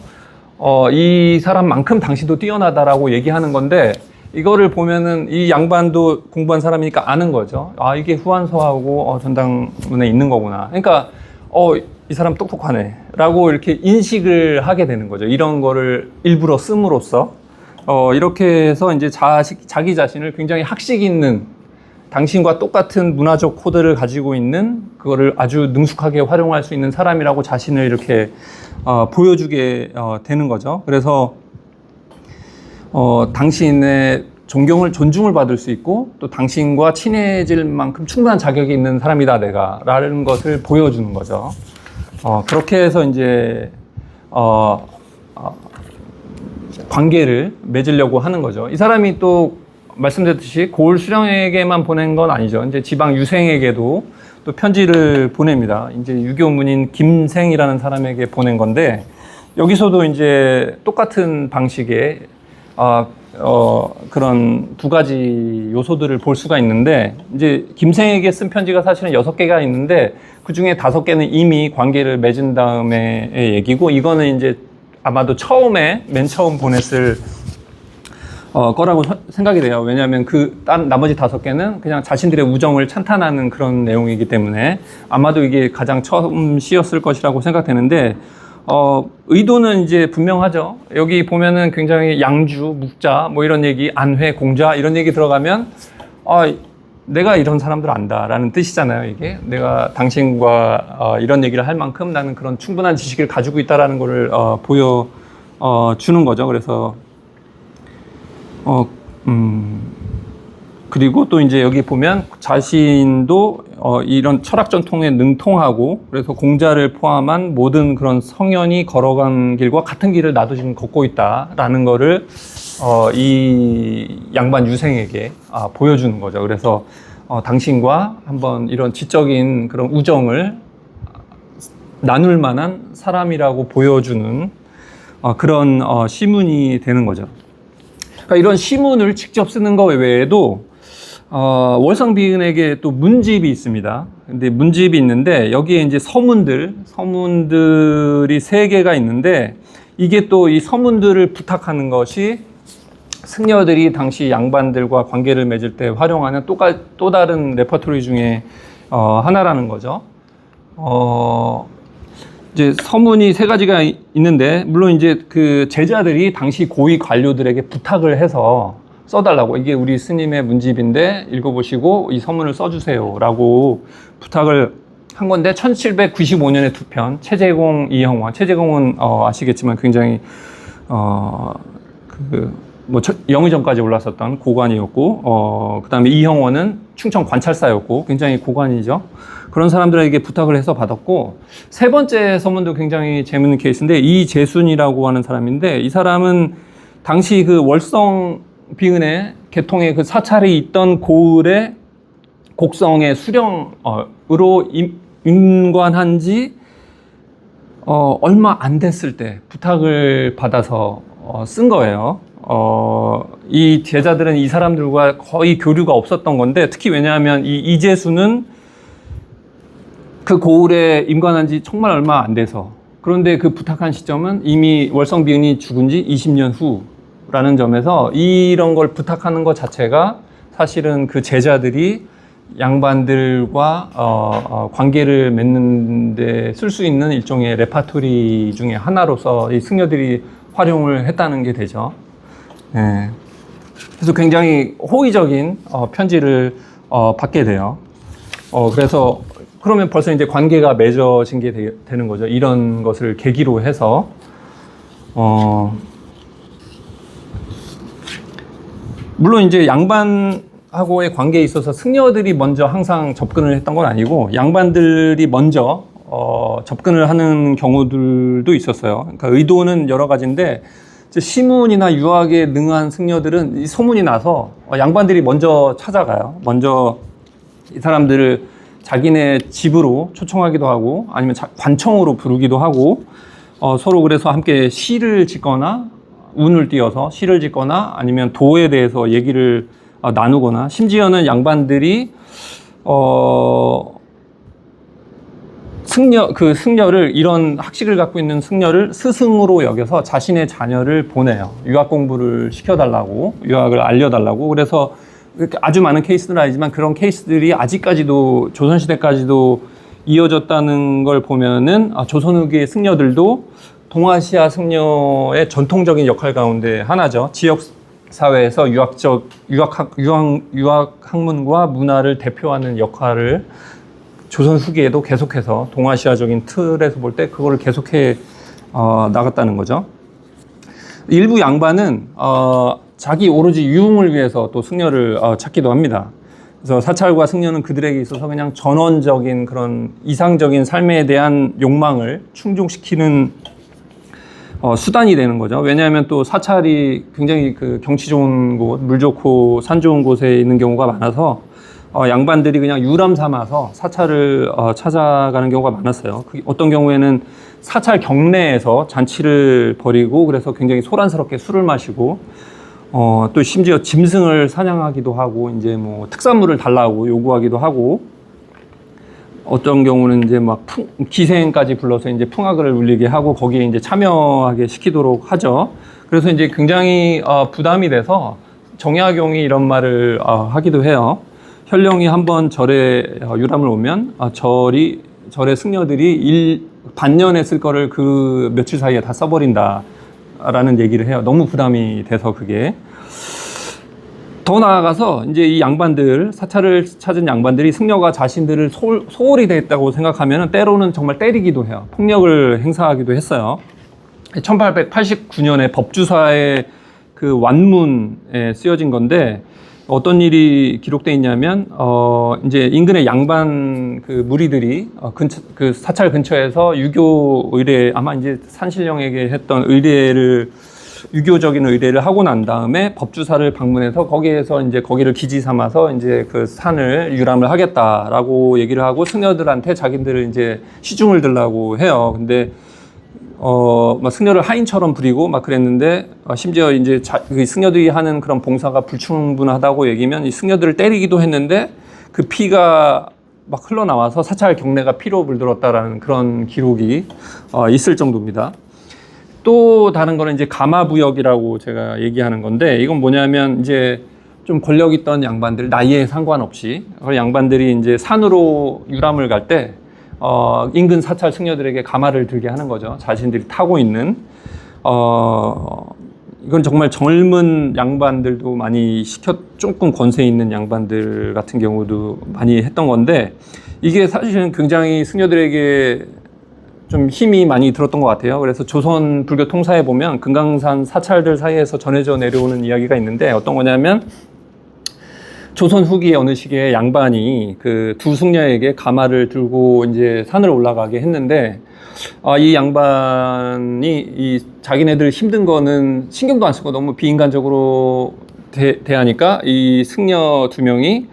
이 사람만큼 당신도 뛰어나다라고 얘기하는 건데 이거를 보면은 이 양반도 공부한 사람이니까 아는 거죠. 이게 후한서하고 전당문에 있는 거구나. 그러니까 이 사람 똑똑하네 라고 이렇게 인식을 하게 되는 거죠. 이런 거를 일부러 씀으로써 이렇게 해서 이제 자기 자신을 굉장히 학식 있는, 당신과 똑같은 문화적 코드를 가지고 있는, 그거를 아주 능숙하게 활용할 수 있는 사람이라고 자신을 이렇게 보여주게 되는 거죠. 그래서 당신의 존중을 받을 수 있고 또 당신과 친해질 만큼 충분한 자격이 있는 사람이다 내가 라는 것을 보여주는 거죠. 그렇게 해서 이제 관계를 맺으려고 하는 거죠. 이 사람이 또 말씀드렸듯이 고을 수령에게만 보낸 건 아니죠. 이제 지방 유생에게도 또 편지를 보냅니다. 이제 유교문인 김생이라는 사람에게 보낸 건데 여기서도 이제 똑같은 방식의 그런 두 가지 요소들을 볼 수가 있는데 이제 김생에게 쓴 편지가 사실은 6개가 있는데 그 중에 5개는 이미 관계를 맺은 다음에의 얘기고 이거는 이제 아마도 맨 처음 보냈을 거라고 생각이 돼요. 왜냐하면 나머지 5개는 그냥 자신들의 우정을 찬탄하는 그런 내용이기 때문에 아마도 이게 가장 처음 시였을 것이라고 생각되는데 의도는 이제 분명하죠. 여기 보면은 굉장히 양주, 묵자, 뭐 이런 얘기, 안회, 공자 이런 얘기 들어가면 내가 이런 사람들 안다라는 뜻이잖아요. 이게 내가 당신과 이런 얘기를 할 만큼 나는 그런 충분한 지식을 가지고 있다라는 거를 보여주는 거죠. 그래서 그리고 또 이제 여기 보면 자신도 이런 철학 전통에 능통하고 그래서 공자를 포함한 모든 그런 성현이 걸어간 길과 같은 길을 나도 지금 걷고 있다라는 거를 이 양반 유생에게 보여주는 거죠. 그래서 당신과 한번 이런 지적인 그런 우정을 나눌 만한 사람이라고 보여주는 그런 시문이 되는 거죠. 그러니까 이런 시문을 직접 쓰는 것 외에도 월성비은에게 또 문집이 있습니다. 근데 문집이 있는데 여기에 이제 서문들이 3개가 있는데 이게 또 이 서문들을 부탁하는 것이 승려들이 당시 양반들과 관계를 맺을 때 활용하는 또 다른 레퍼토리 중에 하나라는 거죠. 이제 서문이 3가지가 있는데 물론 이제 그 제자들이 당시 고위 관료들에게 부탁을 해서 써달라고 이게 우리 스님의 문집인데 읽어보시고 이 서문을 써주세요라고 부탁을 한 건데 1795년에 2편 최재공, 이형원. 최재공은 아시겠지만 굉장히 영의정까지 올랐었던 고관이었고 그다음에 이형원은 충청 관찰사였고 굉장히 고관이죠. 그런 사람들에게 부탁을 해서 받았고 3번째 서문도 굉장히 재밌는 케이스인데 이재순이라고 하는 사람인데 이 사람은 당시 그 월성 비은의 개통의 그 사찰이 있던 고을의 곡성의 수령으로 임관한 지 얼마 안 됐을 때 부탁을 받아서 쓴 거예요. 이 제자들은 이 사람들과 거의 교류가 없었던 건데 특히 왜냐하면 이 이재수는 그 고을에 임관한 지 정말 얼마 안 돼서 그런데 그 부탁한 시점은 이미 월성비은이 죽은 지 20년 후라는 점에서 이런 걸 부탁하는 것 자체가 사실은 그 제자들이 양반들과 관계를 맺는 데 쓸 수 있는 일종의 레파토리 중에 하나로서 이 승려들이 활용을 했다는 게 되죠. 네. 그래서 굉장히 호의적인 편지를 받게 돼요. 그래서 그러면 벌써 이제 관계가 맺어진 게 되는 거죠. 이런 것을 계기로 해서 물론 이제 양반하고의 관계에 있어서 승려들이 먼저 항상 접근을 했던 건 아니고 양반들이 먼저 접근을 하는 경우들도 있었어요. 그러니까 의도는 여러 가지인데 시문이나 유학에 능한 승려들은 이 소문이 나서 양반들이 먼저 찾아가요. 먼저 이 사람들을 자기네 집으로 초청하기도 하고 아니면 관청으로 부르기도 하고 서로 그래서 함께 시를 짓거나 운을 띄어서 시를 짓거나 아니면 도에 대해서 얘기를 나누거나 심지어는 양반들이 승려를 이런 학식을 갖고 있는 승려를 스승으로 여겨서 자신의 자녀를 보내요. 유학 공부를 시켜달라고, 유학을 알려달라고. 그래서 아주 많은 케이스는 아니지만 그런 케이스들이 아직까지도 조선시대까지도 이어졌다는 걸 보면은 조선 후기의 승려들도 동아시아 승려의 전통적인 역할 가운데 하나죠. 지역 사회에서 유학 학문과 문화를 대표하는 역할을 조선 후기에도 계속해서 동아시아적인 틀에서 볼 때 그거를 계속해 나갔다는 거죠. 일부 양반은 자기 오로지 유흥을 위해서 또 승려를 찾기도 합니다. 그래서 사찰과 승려는 그들에게 있어서 그냥 전원적인 그런 이상적인 삶에 대한 욕망을 충족시키는 수단이 되는 거죠. 왜냐하면 또 사찰이 굉장히 그 경치 좋은 곳, 물 좋고 산 좋은 곳에 있는 경우가 많아서 양반들이 그냥 유람 삼아서 사찰을 찾아가는 경우가 많았어요. 어떤 경우에는 사찰 경내에서 잔치를 벌이고 그래서 굉장히 소란스럽게 술을 마시고 또 심지어 짐승을 사냥하기도 하고 이제 뭐 특산물을 달라고 요구하기도 하고 어떤 경우는 이제 막 기생까지 불러서 이제 풍악을 울리게 하고 거기에 이제 참여하게 시키도록 하죠. 그래서 이제 굉장히 부담이 돼서 정약용이 이런 말을 하기도 해요. 현령이 한번 절에 유람을 오면 절의 승려들이 반년에 쓸 거를 그 며칠 사이에 다 써버린다라는 얘기를 해요. 너무 부담이 돼서 그게. 더 나아가서 이제 이 양반들, 사찰을 찾은 양반들이 승려가 자신들을 소홀히 대했다고 생각하면 때로는 정말 때리기도 해요. 폭력을 행사하기도 했어요. 1889년에 법주사의 그 완문에 쓰여진 건데 어떤 일이 기록되어 있냐면 이제 인근의 양반 그 무리들이 그 사찰 근처에서 유교 의례, 아마 이제 산신령에게 했던 유교적인 의례를 하고 난 다음에 법주사를 방문해서 거기에서 이제 거기를 기지 삼아서 이제 그 산을 유람을 하겠다라고 얘기를 하고 승려들한테 자기들을 이제 시중을 들라고 해요. 근데 막 승려를 하인처럼 부리고 막 그랬는데 심지어 이제 그 승려들이 하는 그런 봉사가 불충분하다고 얘기면 이 승려들을 때리기도 했는데 그 피가 막 흘러나와서 사찰 경내가 피로 물들었다라는 그런 기록이 있을 정도입니다. 또 다른 거는 이제 가마부역이라고 제가 얘기하는 건데 이건 뭐냐면 이제 좀 권력 있던 양반들 나이에 상관없이 양반들이 이제 산으로 유람을 갈 때 인근 사찰 승려들에게 가마를 들게 하는 거죠. 자신들이 타고 있는 이건 정말 젊은 양반들도 많이 조금 권세 있는 양반들 같은 경우도 많이 했던 건데 이게 사실은 굉장히 승려들에게 좀 힘이 많이 들었던 것 같아요. 그래서 조선 불교 통사에 보면 금강산 사찰들 사이에서 전해져 내려오는 이야기가 있는데 어떤 거냐면 조선 후기에 어느 시기에 양반이 그 두 승려에게 가마를 들고 이제 산을 올라가게 했는데 이 양반이 자기네들 힘든 거는 신경도 안 쓰고 너무 비인간적으로 대하니까 이 승려 두 명이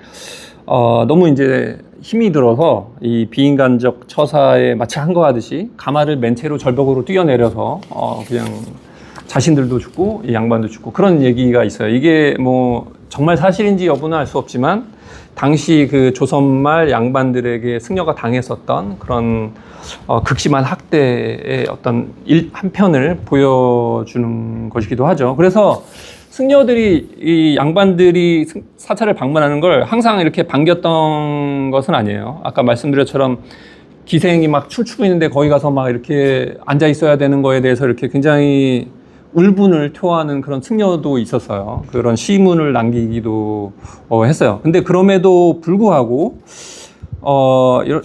너무 이제 힘이 들어서 이 비인간적 처사에 마치 한 거 하듯이 가마를 맨 채로 절벽으로 뛰어내려서 그냥 자신들도 죽고 이 양반도 죽고 그런 얘기가 있어요. 이게 뭐 정말 사실인지 여부는 알 수 없지만 당시 그 조선말 양반들에게 승려가 당했었던 그런 극심한 학대의 어떤 한 편을 보여주는 것이기도 하죠. 그래서 승려들이 이 양반들이 사찰을 방문하는 걸 항상 이렇게 반겼던 것은 아니에요. 아까 말씀드렸처럼 기생이 막 춤추고 있는데 거기 가서 막 이렇게 앉아 있어야 되는 거에 대해서 이렇게 굉장히 울분을 토하는 그런 승려도 있었어요. 그런 시문을 남기기도 했어요. 근데 그럼에도 불구하고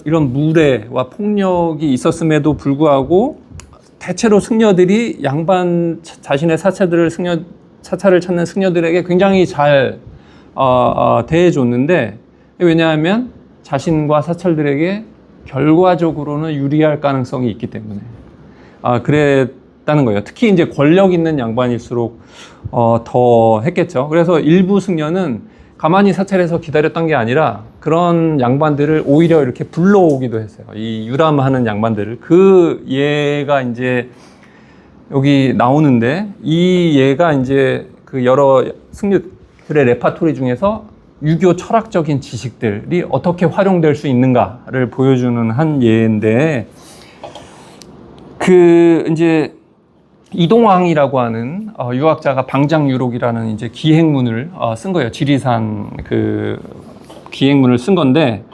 이런 무례와 폭력이 있었음에도 불구하고 대체로 승려들이 양반 자신의 사찰을 찾는 승려들에게 굉장히 잘 대해줬는데 왜냐하면 자신과 사찰들에게 결과적으로는 유리할 가능성이 있기 때문에 그랬다는 거예요. 특히 이제 권력 있는 양반일수록 더 했겠죠. 그래서 일부 승려는 가만히 사찰에서 기다렸던 게 아니라 그런 양반들을 오히려 이렇게 불러오기도 했어요. 이 유람하는 양반들을. 그 예가 이제 여기 나오는데 이 예가 이제 그 여러 승려들의 레파토리 중에서 유교 철학적인 지식들이 어떻게 활용될 수 있는가를 보여주는 한 예인데 그 이제 이동왕이라고 하는 유학자가 방장유록이라는 이제 기행문을 쓴 거예요. 지리산 그 기행문을 쓴 건데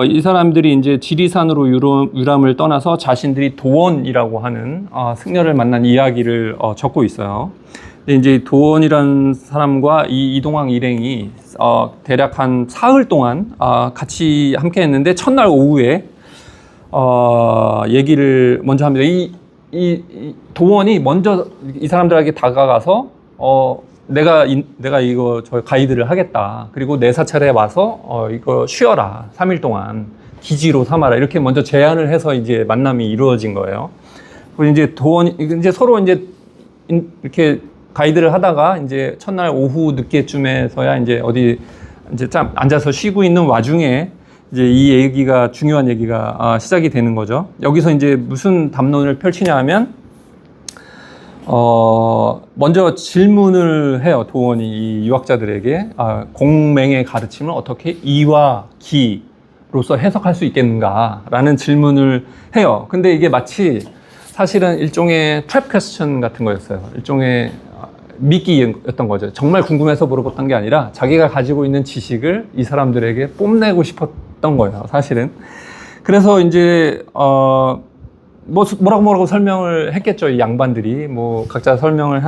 이 사람들이 이제 지리산으로 유람을 떠나서 자신들이 도원이라고 하는 승려를 만난 이야기를 적고 있어요. 근데 이제 도원이라는 사람과 이 이동왕 일행이 대략 한 사흘 동안 같이 함께 했는데 첫날 오후에 얘기를 먼저 합니다. 이 도원이 먼저 이 사람들에게 다가가서 내가 이거 저 가이드를 하겠다. 그리고 내 사찰에 와서 이거 쉬어라. 3일 동안 기지로 삼아라. 이렇게 먼저 제안을 해서 이제 만남이 이루어진 거예요. 그리고 이제 도원이 이제 서로 이제 이렇게 가이드를 하다가 이제 첫날 오후 늦게쯤에서야 이제 어디 이제 참 앉아서 쉬고 있는 와중에 이제 이 얘기가 중요한 얘기가 시작이 되는 거죠. 여기서 이제 무슨 담론을 펼치냐 하면 먼저 질문을 해요. 도원이 이 유학자들에게 공맹의 가르침을 어떻게 이와 기로서 해석할 수 있겠는가라는 질문을 해요. 근데 이게 마치 사실은 일종의 트랩 퀘스천 같은 거였어요. 일종의 미끼였던 거죠. 정말 궁금해서 물어봤던 게 아니라 자기가 가지고 있는 지식을 이 사람들에게 뽐내고 싶었던 거예요. 사실은. 그래서 이제 뭐라고 설명을 했겠죠. 이 양반들이 뭐 각자 설명을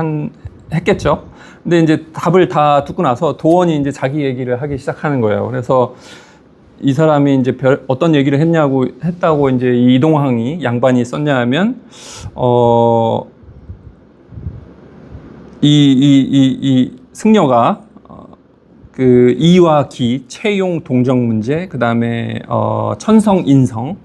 했겠죠. 근데 이제 답을 다 듣고 나서 도원이 이제 자기 얘기를 하기 시작하는 거예요. 그래서 이 사람이 이제 어떤 얘기를 했다고 이제 이 이동항이 양반이 썼냐 하면 이 승려가 그 이와 기, 채용 동정 문제, 그 다음에 천성 인성에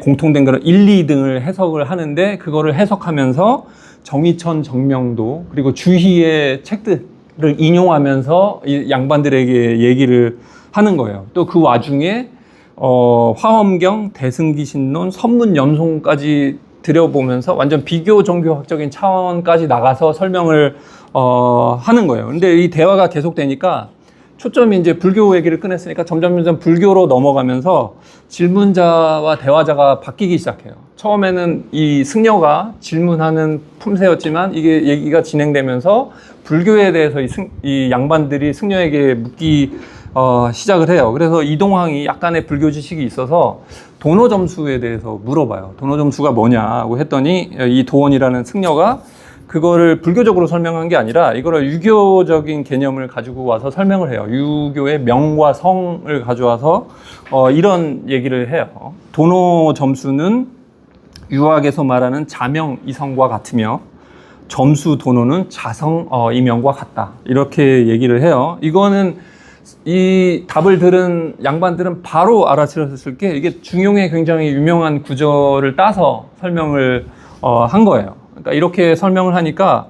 공통된 그런 1, 2등을 해석을 하는데 그거를 해석하면서 정의천 정명도 그리고 주희의 책들을 인용하면서 이 양반들에게 얘기를 하는 거예요. 또 그 와중에 화엄경, 대승기신론, 선문염송까지 들여보면서 완전 비교 종교학적인 차원까지 나가서 설명을 하는 거예요. 근데 이 대화가 계속되니까 초점이 이제 불교 얘기를 꺼냈으니까 점점 불교로 넘어가면서 질문자와 대화자가 바뀌기 시작해요. 처음에는 이 승려가 질문하는 품새였지만 이게 얘기가 진행되면서 불교에 대해서 이 양반들이 승려에게 묻기 시작을 해요. 그래서 이동항이 약간의 불교 지식이 있어서 도노점수에 대해서 물어봐요. 도노점수가 뭐냐고 했더니 이 도원이라는 승려가 그거를 불교적으로 설명한 게 아니라 이거를 유교적인 개념을 가지고 와서 설명을 해요. 유교의 명과 성을 가져와서 이런 얘기를 해요. 도노점수는 유학에서 말하는 자명 이성과 같으며 점수 도노는 자성 이명과 같다. 이렇게 얘기를 해요. 이거는 이 답을 들은 양반들은 바로 알아들었을 게 이게 중용의 굉장히 유명한 구절을 따서 설명을 한 거예요. 그러니까 이렇게 설명을 하니까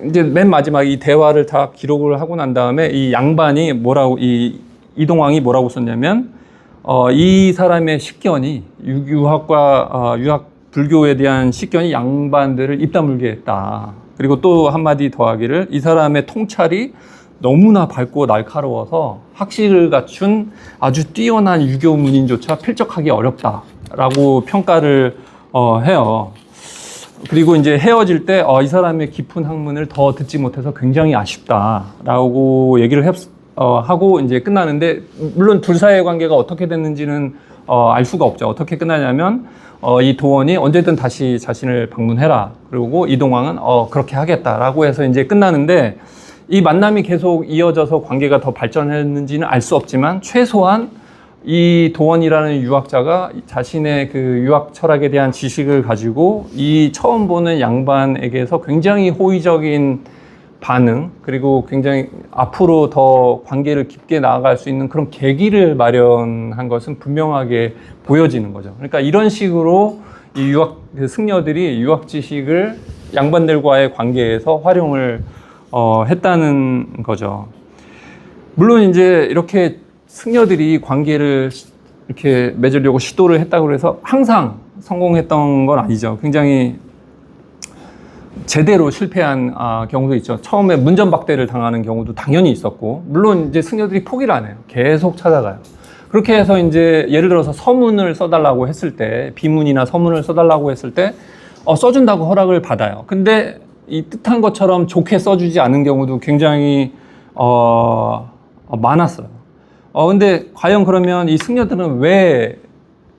이제 맨 마지막 이 대화를 다 기록을 하고 난 다음에 이 양반이 이동왕이 뭐라고 썼냐면 이 사람의 식견이 유학 불교에 대한 식견이 양반들을 입다물게 했다. 그리고 또 한마디 더하기를 이 사람의 통찰이 너무나 밝고 날카로워서 학식을 갖춘 아주 뛰어난 유교 문인조차 필적하기 어렵다라고 평가를 해요. 그리고 이제 헤어질 때 이 사람의 깊은 학문을 더 듣지 못해서 굉장히 아쉽다라고 얘기를 하고 이제 끝나는데 물론 둘 사이의 관계가 어떻게 됐는지는 알 수가 없죠. 어떻게 끝나냐면 이 도원이 언제든 다시 자신을 방문해라. 그리고 이동왕은 그렇게 하겠다라고 해서 이제 끝나는데 이 만남이 계속 이어져서 관계가 더 발전했는지는 알 수 없지만 최소한 이 도원이라는 유학자가 자신의 그 유학 철학에 대한 지식을 가지고 이 처음 보는 양반에게서 굉장히 호의적인 반응 그리고 굉장히 앞으로 더 관계를 깊게 나아갈 수 있는 그런 계기를 마련한 것은 분명하게 보여지는 거죠. 그러니까 이런 식으로 이 승려들이 유학 지식을 양반들과의 관계에서 활용을 했다는 거죠. 물론 이제 이렇게 승려들이 관계를 이렇게 맺으려고 시도를 했다고 해서 항상 성공했던 건 아니죠. 굉장히 제대로 실패한 경우도 있죠. 처음에 문전박대를 당하는 경우도 당연히 있었고, 물론 이제 승려들이 포기를 안 해요. 계속 찾아가요. 그렇게 해서 이제 예를 들어서 서문을 써달라고 했을 때, 비문이나 서문을 써달라고 했을 때, 써준다고 허락을 받아요. 근데 이 뜻한 것처럼 좋게 써주지 않은 경우도 굉장히 많았어요. 근데 과연 그러면 이 승려들은 왜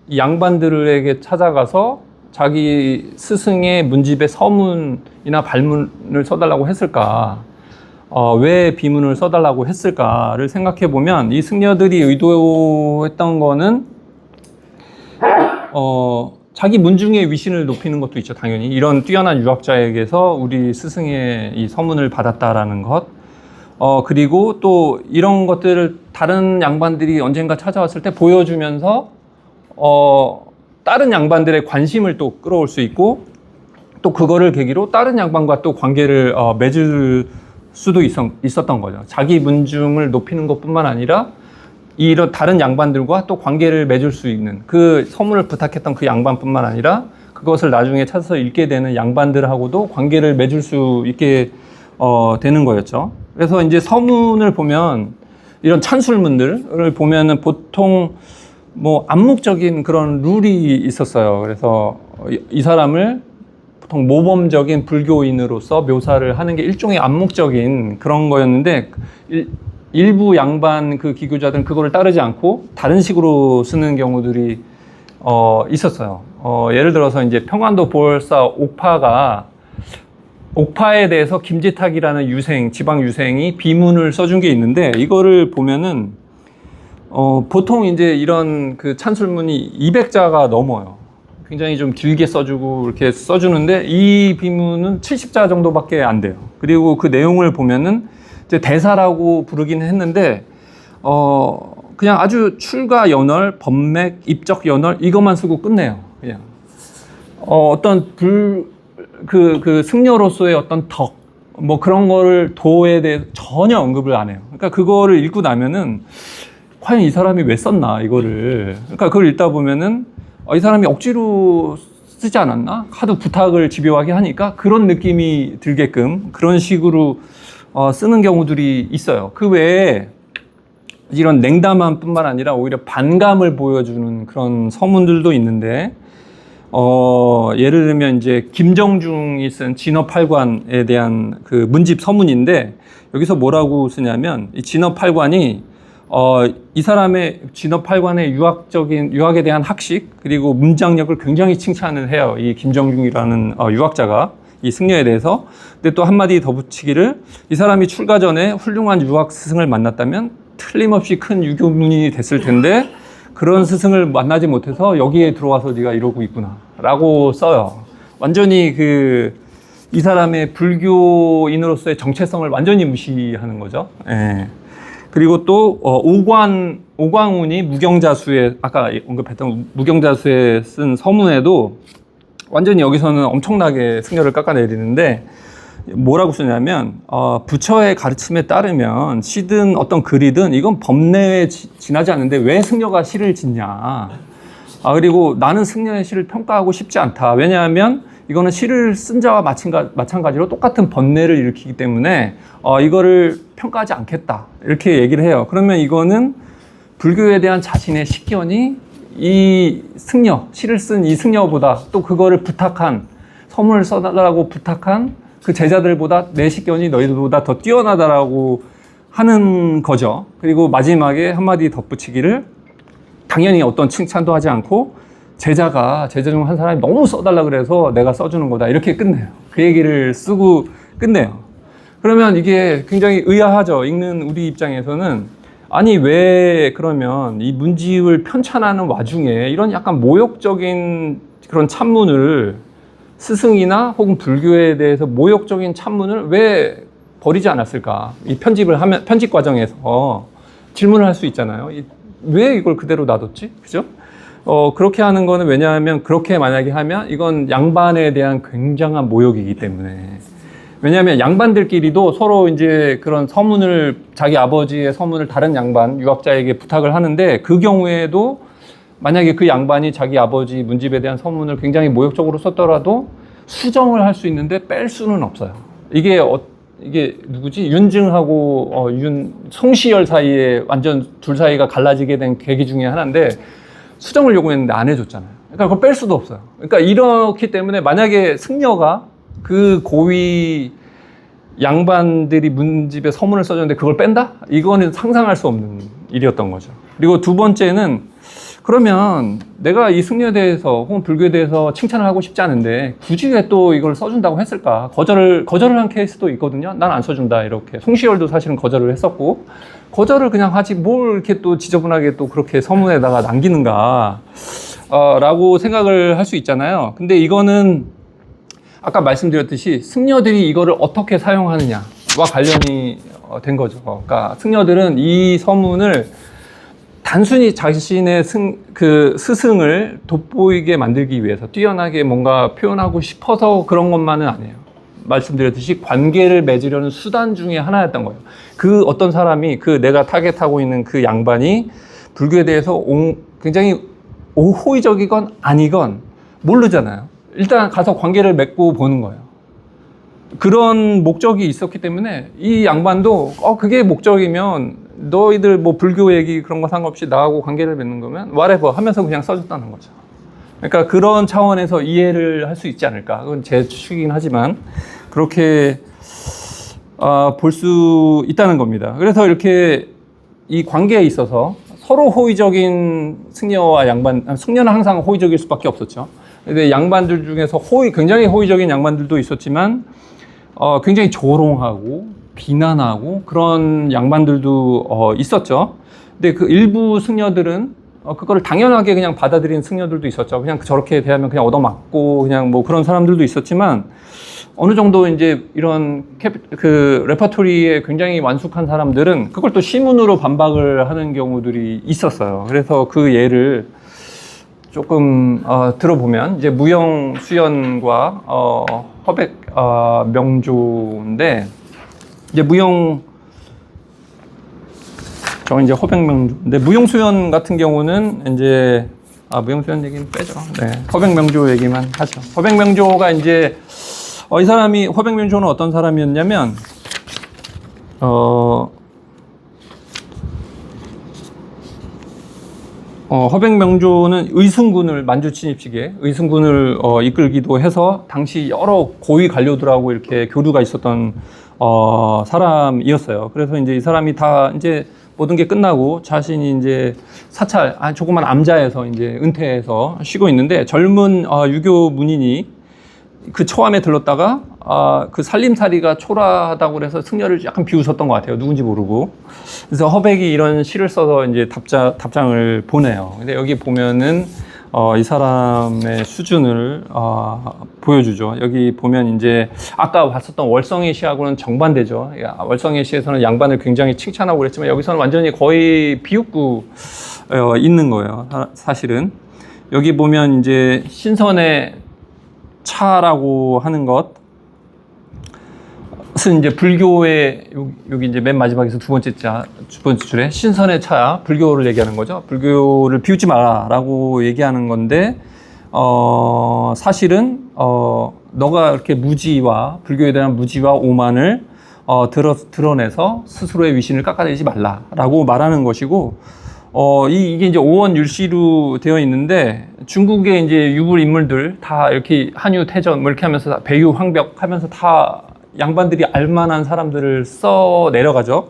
이 양반들에게 찾아가서 자기 스승의 문집에 서문이나 발문을 써달라고 했을까? 왜 비문을 써달라고 했을까를 생각해 보면 이 승려들이 의도했던 거는 자기 문중의 위신을 높이는 것도 있죠, 당연히. 이런 뛰어난 유학자에게서 우리 스승의 이 서문을 받았다라는 것. 그리고 또 이런 것들을 다른 양반들이 언젠가 찾아왔을 때 보여주면서, 다른 양반들의 관심을 또 끌어올 수 있고, 또 그거를 계기로 다른 양반과 또 관계를 맺을 수도 있었던 거죠. 자기 문중을 높이는 것뿐만 아니라 이런 다른 양반들과 또 관계를 맺을 수 있는, 그 서문을 부탁했던 그 양반뿐만 아니라 그것을 나중에 찾아서 읽게 되는 양반들하고도 관계를 맺을 수 있게 되는 거였죠. 그래서 이제 서문을 보면 이런 찬술문들을 보면은 보통 뭐 암묵적인 그런 룰이 있었어요. 그래서 이 사람을 보통 모범적인 불교인으로서 묘사를 하는 게 일종의 암묵적인 그런 거였는데, 일부 양반 그 기교자들은 그거를 따르지 않고 다른 식으로 쓰는 경우들이 있었어요. 예를 들어서 이제 평안도 보혈사 옥파에 대해서 김지탁이라는 유생, 지방 유생이 비문을 써준 게 있는데, 이거를 보면은 보통 이제 이런 그 찬술문이 200자가 넘어요. 굉장히 좀 길게 써주고 이렇게 써주는데, 이 비문은 70자 정도밖에 안 돼요. 그리고 그 내용을 보면은 이제 대사라고 부르긴 했는데, 그냥 아주 출가 연월, 법맥, 입적 연월 이것만 쓰고 끝내요. 그냥 어떤 그 승려로서의 어떤 덕, 뭐 그런 거를 도에 대해 전혀 언급을 안 해요. 그러니까 그거를 읽고 나면은 과연 이 사람이 왜 썼나 이거를. 그러니까 그걸 읽다 보면은 이 사람이 억지로 쓰지 않았나? 하도 부탁을 집요하게 하니까 그런 느낌이 들게끔 그런 식으로 쓰는 경우들이 있어요. 그 외에 이런 냉담함 뿐만 아니라 오히려 반감을 보여주는 그런 서문들도 있는데, 예를 들면 이제 김정중이 쓴 진업팔관에 대한 그 문집 서문인데, 여기서 뭐라고 쓰냐면 이 진업팔관이 이 사람의 진업팔관의 유학에 대한 학식 그리고 문장력을 굉장히 칭찬을 해요. 이 김정중이라는 유학자가 이 승려에 대해서. 근데 또 한마디 덧붙이기를, 이 사람이 출가 전에 훌륭한 유학 스승을 만났다면 틀림없이 큰 유교문이 됐을 텐데 그런 스승을 만나지 못해서 여기에 들어와서 네가 이러고 있구나 라고 써요. 완전히 이 사람의 불교인으로서의 정체성을 완전히 무시하는 거죠. 예. 그리고 또 오광운이 무경자수에, 아까 언급했던 무경자수에 쓴 서문에도 완전히 여기서는 엄청나게 승려를 깎아내리는데, 뭐라고 쓰냐면 부처의 가르침에 따르면 시든 어떤 글이든 이건 법내에 지나지 않는데 왜 승려가 시를 짓냐. 그리고 나는 승려의 시를 평가하고 싶지 않다. 왜냐하면 이거는 시를 쓴 자와 마찬가지로 똑같은 번뇌를 일으키기 때문에 이거를 평가하지 않겠다 이렇게 얘기를 해요. 그러면 이거는 불교에 대한 자신의 식견이 이 승려, 시를 쓴 이 승려보다, 또 그거를 부탁한, 서문을 써달라고 부탁한 그 제자들보다 내 식견이 너희들보다 더 뛰어나다라고 하는 거죠. 그리고 마지막에 한마디 덧붙이기를, 당연히 어떤 칭찬도 하지 않고 제자 중 한 사람이 너무 써달라 그래서 내가 써주는 거다 이렇게 끝내요. 그 얘기를 쓰고 끝내요. 그러면 이게 굉장히 의아하죠. 읽는 우리 입장에서는. 아니 왜 그러면 이 문집을 편찬하는 와중에 이런 약간 모욕적인 그런 찬문을, 스승이나 혹은 불교에 대해서 모욕적인 찬문을 왜 버리지 않았을까? 이 편집 과정에서 질문을 할 수 있잖아요. 왜 이걸 그대로 놔뒀지? 그죠? 그렇게 하는 거는 왜냐하면, 그렇게 만약에 하면 이건 양반에 대한 굉장한 모욕이기 때문에. 왜냐하면 양반들끼리도 서로 이제 그런 서문을, 자기 아버지의 서문을 다른 양반, 유학자에게 부탁을 하는데, 그 경우에도 만약에 그 양반이 자기 아버지 문집에 대한 서문을 굉장히 모욕적으로 썼더라도 수정을 할 수 있는데 뺄 수는 없어요. 이게 누구지? 윤증하고 송시열 사이에 완전 둘 사이가 갈라지게 된 계기 중에 하나인데, 수정을 요구했는데 안 해줬잖아요. 그러니까 그걸 뺄 수도 없어요. 그러니까 이렇기 때문에 만약에 승려가 그 고위 양반들이 문집에 서문을 써줬는데 그걸 뺀다? 이거는 상상할 수 없는 일이었던 거죠. 그리고 두 번째는, 그러면 내가 이 승려에 대해서 혹은 불교에 대해서 칭찬을 하고 싶지 않은데 굳이 왜 또 이걸 써준다고 했을까? 거절을 한 케이스도 있거든요. 난 안 써준다 이렇게. 송시열도 사실은 거절을 했었고, 거절을 그냥 하지 뭘 이렇게 또 지저분하게 또 그렇게 서문에다가 남기는가. 라고 생각을 할 수 있잖아요. 근데 이거는 아까 말씀드렸듯이 승려들이 이거를 어떻게 사용하느냐와 관련이 된 거죠. 그러니까 승려들은 이 서문을 단순히 자신의 스승을 돋보이게 만들기 위해서 뛰어나게 뭔가 표현하고 싶어서 그런 것만은 아니에요. 말씀드렸듯이 관계를 맺으려는 수단 중에 하나였던 거예요. 그 어떤 사람이 내가 타겟하고 있는 그 양반이 불교에 대해서 굉장히 호의적이건 아니건 모르잖아요. 일단 가서 관계를 맺고 보는 거예요. 그런 목적이 있었기 때문에 이 양반도 그게 목적이면 너희들 뭐 불교 얘기 그런 거 상관없이 나하고 관계를 맺는 거면 whatever 하면서 그냥 써줬다는 거죠. 그러니까 그런 차원에서 이해를 할 수 있지 않을까. 그건 제 추측이긴 하지만 그렇게 볼 수 있다는 겁니다. 그래서 이렇게 이 관계에 있어서 서로 호의적인 승려와 양반, 승려는 항상 호의적일 수밖에 없었죠. 근데 양반들 중에서 굉장히 호의적인 양반들도 있었지만 굉장히 조롱하고 비난하고 그런 양반들도 있었죠. 근데 그 일부 승려들은 그거를 당연하게 그냥 받아들이는 승려들도 있었죠. 그냥 저렇게 대하면 그냥 얻어맞고 그냥 뭐 그런 사람들도 있었지만 어느 정도 이제 이런 레퍼토리에 굉장히 완숙한 사람들은 그걸 또 시문으로 반박을 하는 경우들이 있었어요. 그래서 그 예를 조금 들어보면 이제 무용수연과 허백 명조인데 이제 저 이제 허백명조인데 무용수연 같은 경우는 이제 무용수연 얘기는 빼죠. 네, 허백명조 얘기만 하죠. 허백명조가 이제 이 사람이 허백명조는 어떤 사람이었냐면 허백명조는 의승군을 만주 침입식에 의승군을 이끌기도 해서 당시 여러 고위 관료들하고 이렇게 교류가 있었던 사람이었어요. 그래서 이제 이 사람이 다 이제 모든 게 끝나고 자신이 이제 사찰 조그만 암자에서 이제 은퇴해서 쉬고 있는데 젊은 유교 문인이 그 초암에 들렀다가 그 살림살이가 초라하다고 그래서 승려를 약간 비웃었던 것 같아요. 누군지 모르고. 그래서 허백이 이런 시를 써서 이제 답장을 보내요. 근데 여기 보면은 이 사람의 수준을 보여주죠. 여기 보면 이제 아까 봤었던 월성의 시하고는 정반대죠. 월성의 시에서는 양반을 굉장히 칭찬하고 그랬지만 여기서는 완전히 거의 비웃고 있는 거예요. 사실은 여기 보면 이제 신선의 차라고 하는 것은 이제 불교의 여기 이제 맨 마지막에서 두 번째 줄에 신선의 차, 불교를 얘기하는 거죠. 불교를 비웃지 마라라고 얘기하는 건데 사실은 너가 이렇게 무지와 불교에 대한 무지와 오만을 드러내서 스스로의 위신을 깎아내리지 말라라고 말하는 것이고 이게 이제 오원율시로 되어 있는데 중국의 이제 유물 인물들 다 이렇게 한유 태전 뭐 이렇게 하면서 배유 황벽 하면서 다 양반들이 알만한 사람들을 써 내려가죠.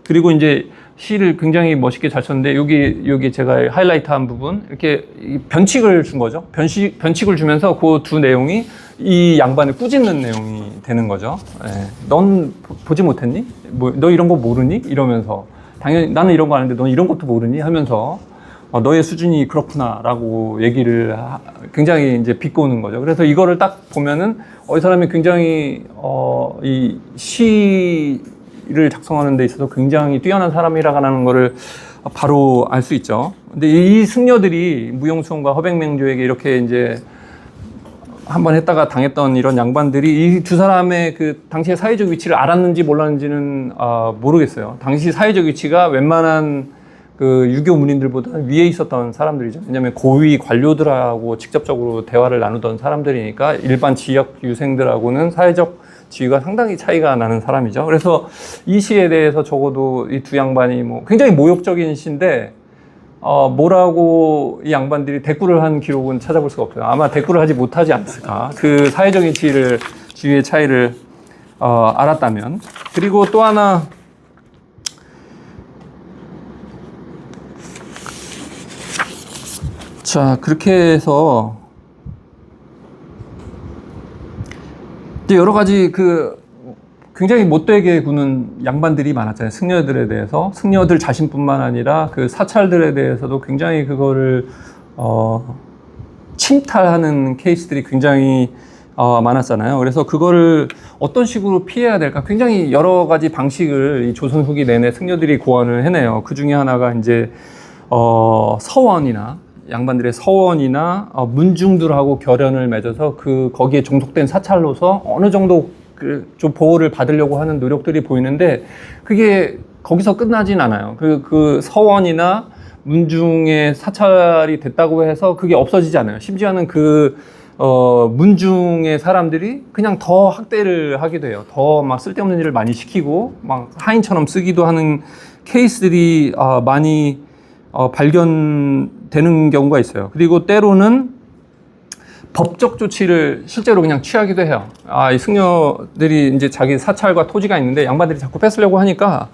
그리고 이제 시를 굉장히 멋있게 잘 썼는데 여기 제가 하이라이트한 부분 이렇게 변칙을 준 거죠. 변칙을 주면서 그 두 내용이 이 양반을 꾸짖는 내용이 되는 거죠. 넌 보지 못했니? 너 이런 거 모르니? 이러면서 당연히 나는 이런 거 아는데 넌 이런 것도 모르니? 하면서 너의 수준이 그렇구나라고 얘기를 굉장히 이제 비꼬는 거죠. 그래서 이거를 딱 보면은 이 사람이 굉장히 이 시를 작성하는 데 있어서 굉장히 뛰어난 사람이라는 거를 바로 알 수 있죠. 근데 이 승려들이 무용수원과 허백명조에게 이렇게 이제 한번 했다가 당했던 이런 양반들이 이 두 사람의 그 당시의 사회적 위치를 알았는지 몰랐는지는 모르겠어요. 당시 사회적 위치가 웬만한 그 유교 문인들보다 위에 있었던 사람들이죠. 왜냐하면 고위 관료들하고 직접적으로 대화를 나누던 사람들이니까 일반 지역 유생들하고는 사회적 지위가 상당히 차이가 나는 사람이죠. 그래서 이 시에 대해서 적어도 이 두 양반이 뭐 굉장히 모욕적인 시인데 뭐라고 이 양반들이 대꾸를 한 기록은 찾아볼 수가 없어요. 아마 대꾸를 하지 못하지 않았을까. 그 사회적인 지위의 차이를 알았다면. 그리고 또 하나 자 그렇게 해서 여러 가지 굉장히 못되게 구는 양반들이 많았잖아요. 승려들에 대해서. 승려들 자신뿐만 아니라 그 사찰들에 대해서도 굉장히 그거를 침탈하는 케이스들이 굉장히 많았잖아요. 그래서 그거를 어떤 식으로 피해야 될까? 굉장히 여러 가지 방식을 이 조선 후기 내내 승려들이 고안을 해내요. 그 중에 하나가 이제 서원이나 양반들의 서원이나 문중들하고 결연을 맺어서 거기에 종속된 사찰로서 어느 정도 좀 보호를 받으려고 하는 노력들이 보이는데 그게 거기서 끝나진 않아요. 그 서원이나 문중의 사찰이 됐다고 해서 그게 없어지지 않아요. 심지어는 문중의 사람들이 그냥 더 학대를 하게 돼요. 더 막 쓸데없는 일을 많이 시키고 막 하인처럼 쓰기도 하는 케이스들이 많이 발견되는 경우가 있어요. 그리고 때로는 법적 조치를 실제로 그냥 취하기도 해요. 이 승려들이 이제 자기 사찰과 토지가 있는데 양반들이 자꾸 뺏으려고 하니까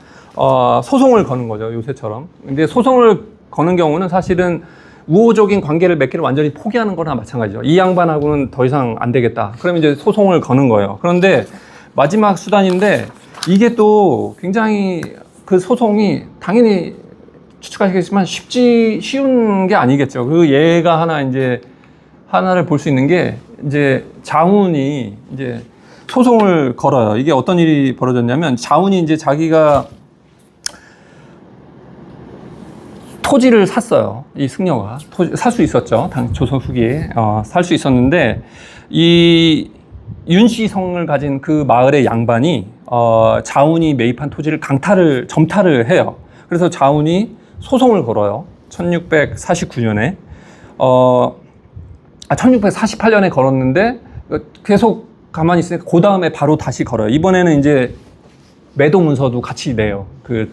소송을 거는 거죠. 요새처럼. 근데 소송을 거는 경우는 사실은 우호적인 관계를 맺기를 완전히 포기하는 거나 마찬가지죠. 이 양반하고는 더 이상 안 되겠다. 그러면 이제 소송을 거는 거예요. 그런데 마지막 수단인데 이게 또 굉장히 그 소송이 당연히 추측하시겠지만 쉬운 게 아니겠죠. 그 예가 하나를 볼 수 있는 게 이제 자훈이 이제 소송을 걸어요. 이게 어떤 일이 벌어졌냐면 자훈이 이제 자기가 토지를 샀어요. 이 승려가 살 수 있었죠. 조선 후기에 살 수 있었는데 이 윤씨성을 가진 그 마을의 양반이 자훈이 매입한 토지를 점탈을 해요. 그래서 자훈이 소송을 걸어요. 1649년에 1648년에 걸었는데 계속 가만히 있으니까 그 다음에 바로 다시 걸어요. 이번에는 이제 매도 문서도 같이 내요. 그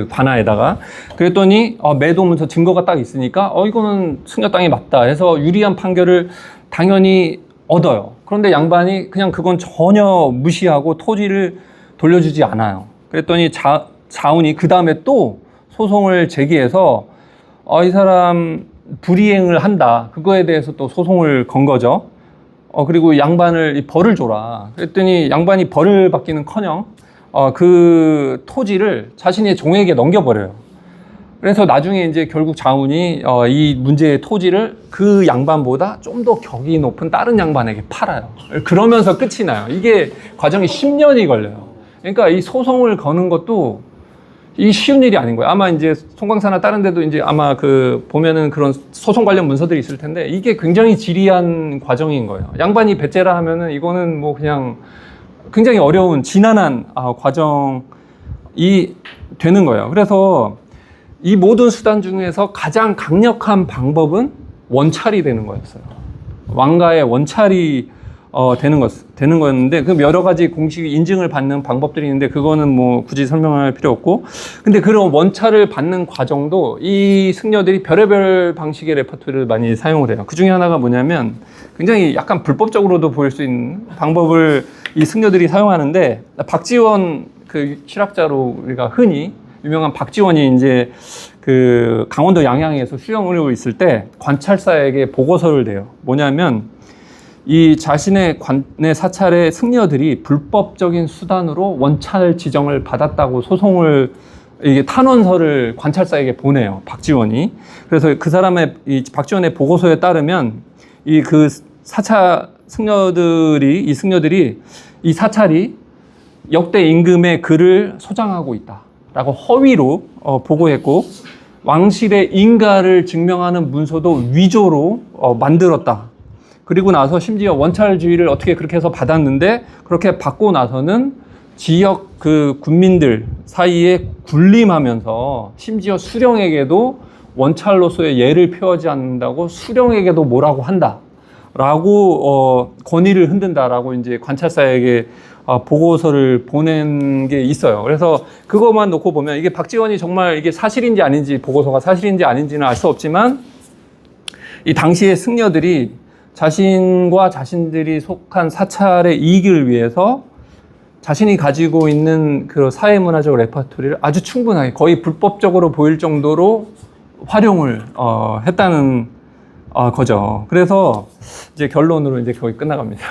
관하에다가. 그랬더니 매도 문서 증거가 딱 있으니까 이거는 승려 땅이 맞다 해서 유리한 판결을 당연히 얻어요. 그런데 양반이 그냥 그건 전혀 무시하고 토지를 돌려주지 않아요. 그랬더니 자훈이 그 다음에 또 소송을 제기해서 이 사람 불이행을 한다. 그거에 대해서 또 소송을 건 거죠. 그리고 양반을 벌을 줘라. 그랬더니 양반이 벌을 받기는커녕 그 토지를 자신의 종에게 넘겨버려요. 그래서 나중에 이제 결국 자훈이 이 문제의 토지를 그 양반보다 좀 더 격이 높은 다른 양반에게 팔아요. 그러면서 끝이 나요. 이게 과정이 10년이 걸려요. 그러니까 이 소송을 거는 것도 이 쉬운 일이 아닌 거예요. 아마 이제 송광사나 다른 데도 이제 아마 보면은 그런 소송 관련 문서들이 있을 텐데 이게 굉장히 지리한 과정인 거예요. 양반이 배째라 하면은 이거는 뭐 그냥 굉장히 어려운 지난한 과정이 되는 거예요. 그래서 이 모든 수단 중에서 가장 강력한 방법은 원찰이 되는 거였어요. 왕가의 원찰이 되는 거였는데 그 여러 가지 공식 인증을 받는 방법들이 있는데 그거는 뭐 굳이 설명할 필요 없고 근데 그런 원찰을 받는 과정도 이 승려들이 별의별 방식의 레퍼토리를 많이 사용을 해요. 그 중에 하나가 뭐냐면 굉장히 약간 불법적으로도 보일 수 있는 방법을 이 승려들이 사용하는데 박지원 그 실학자로 우리가 흔히 유명한 박지원이 이제 그 강원도 양양에서 수영을 하고 있을 때 관찰사에게 보고서를 내요. 뭐냐면 이 자신의 관내 사찰의 승려들이 불법적인 수단으로 원찰 지정을 받았다고 소송을 이게 탄원서를 관찰사에게 보내요. 박지원이. 그래서 그 사람의 이 박지원의 보고서에 따르면 이 그 사찰 승려들이 이 사찰이 역대 임금의 글을 소장하고 있다라고 허위로 보고했고 왕실의 인가를 증명하는 문서도 위조로 만들었다. 그리고 나서 심지어 원찰주의를 어떻게 그렇게 해서 받았는데 그렇게 받고 나서는 지역 그 군민들 사이에 군림하면서 심지어 수령에게도 원찰로서의 예를 표하지 않는다고 수령에게도 뭐라고 한다라고 권위를 흔든다라고 이제 관찰사에게 보고서를 보낸 게 있어요. 그래서 그것만 놓고 보면 이게 박지원이 정말 이게 사실인지 아닌지 보고서가 사실인지 아닌지는 알 수 없지만 이 당시의 승려들이 자신과 자신들이 속한 사찰의 이익을 위해서 자신이 가지고 있는 그 사회문화적 레퍼토리를 아주 충분하게 거의 불법적으로 보일 정도로 활용을 했다는 거죠. 그래서 이제 결론으로 이제 거의 끝나갑니다.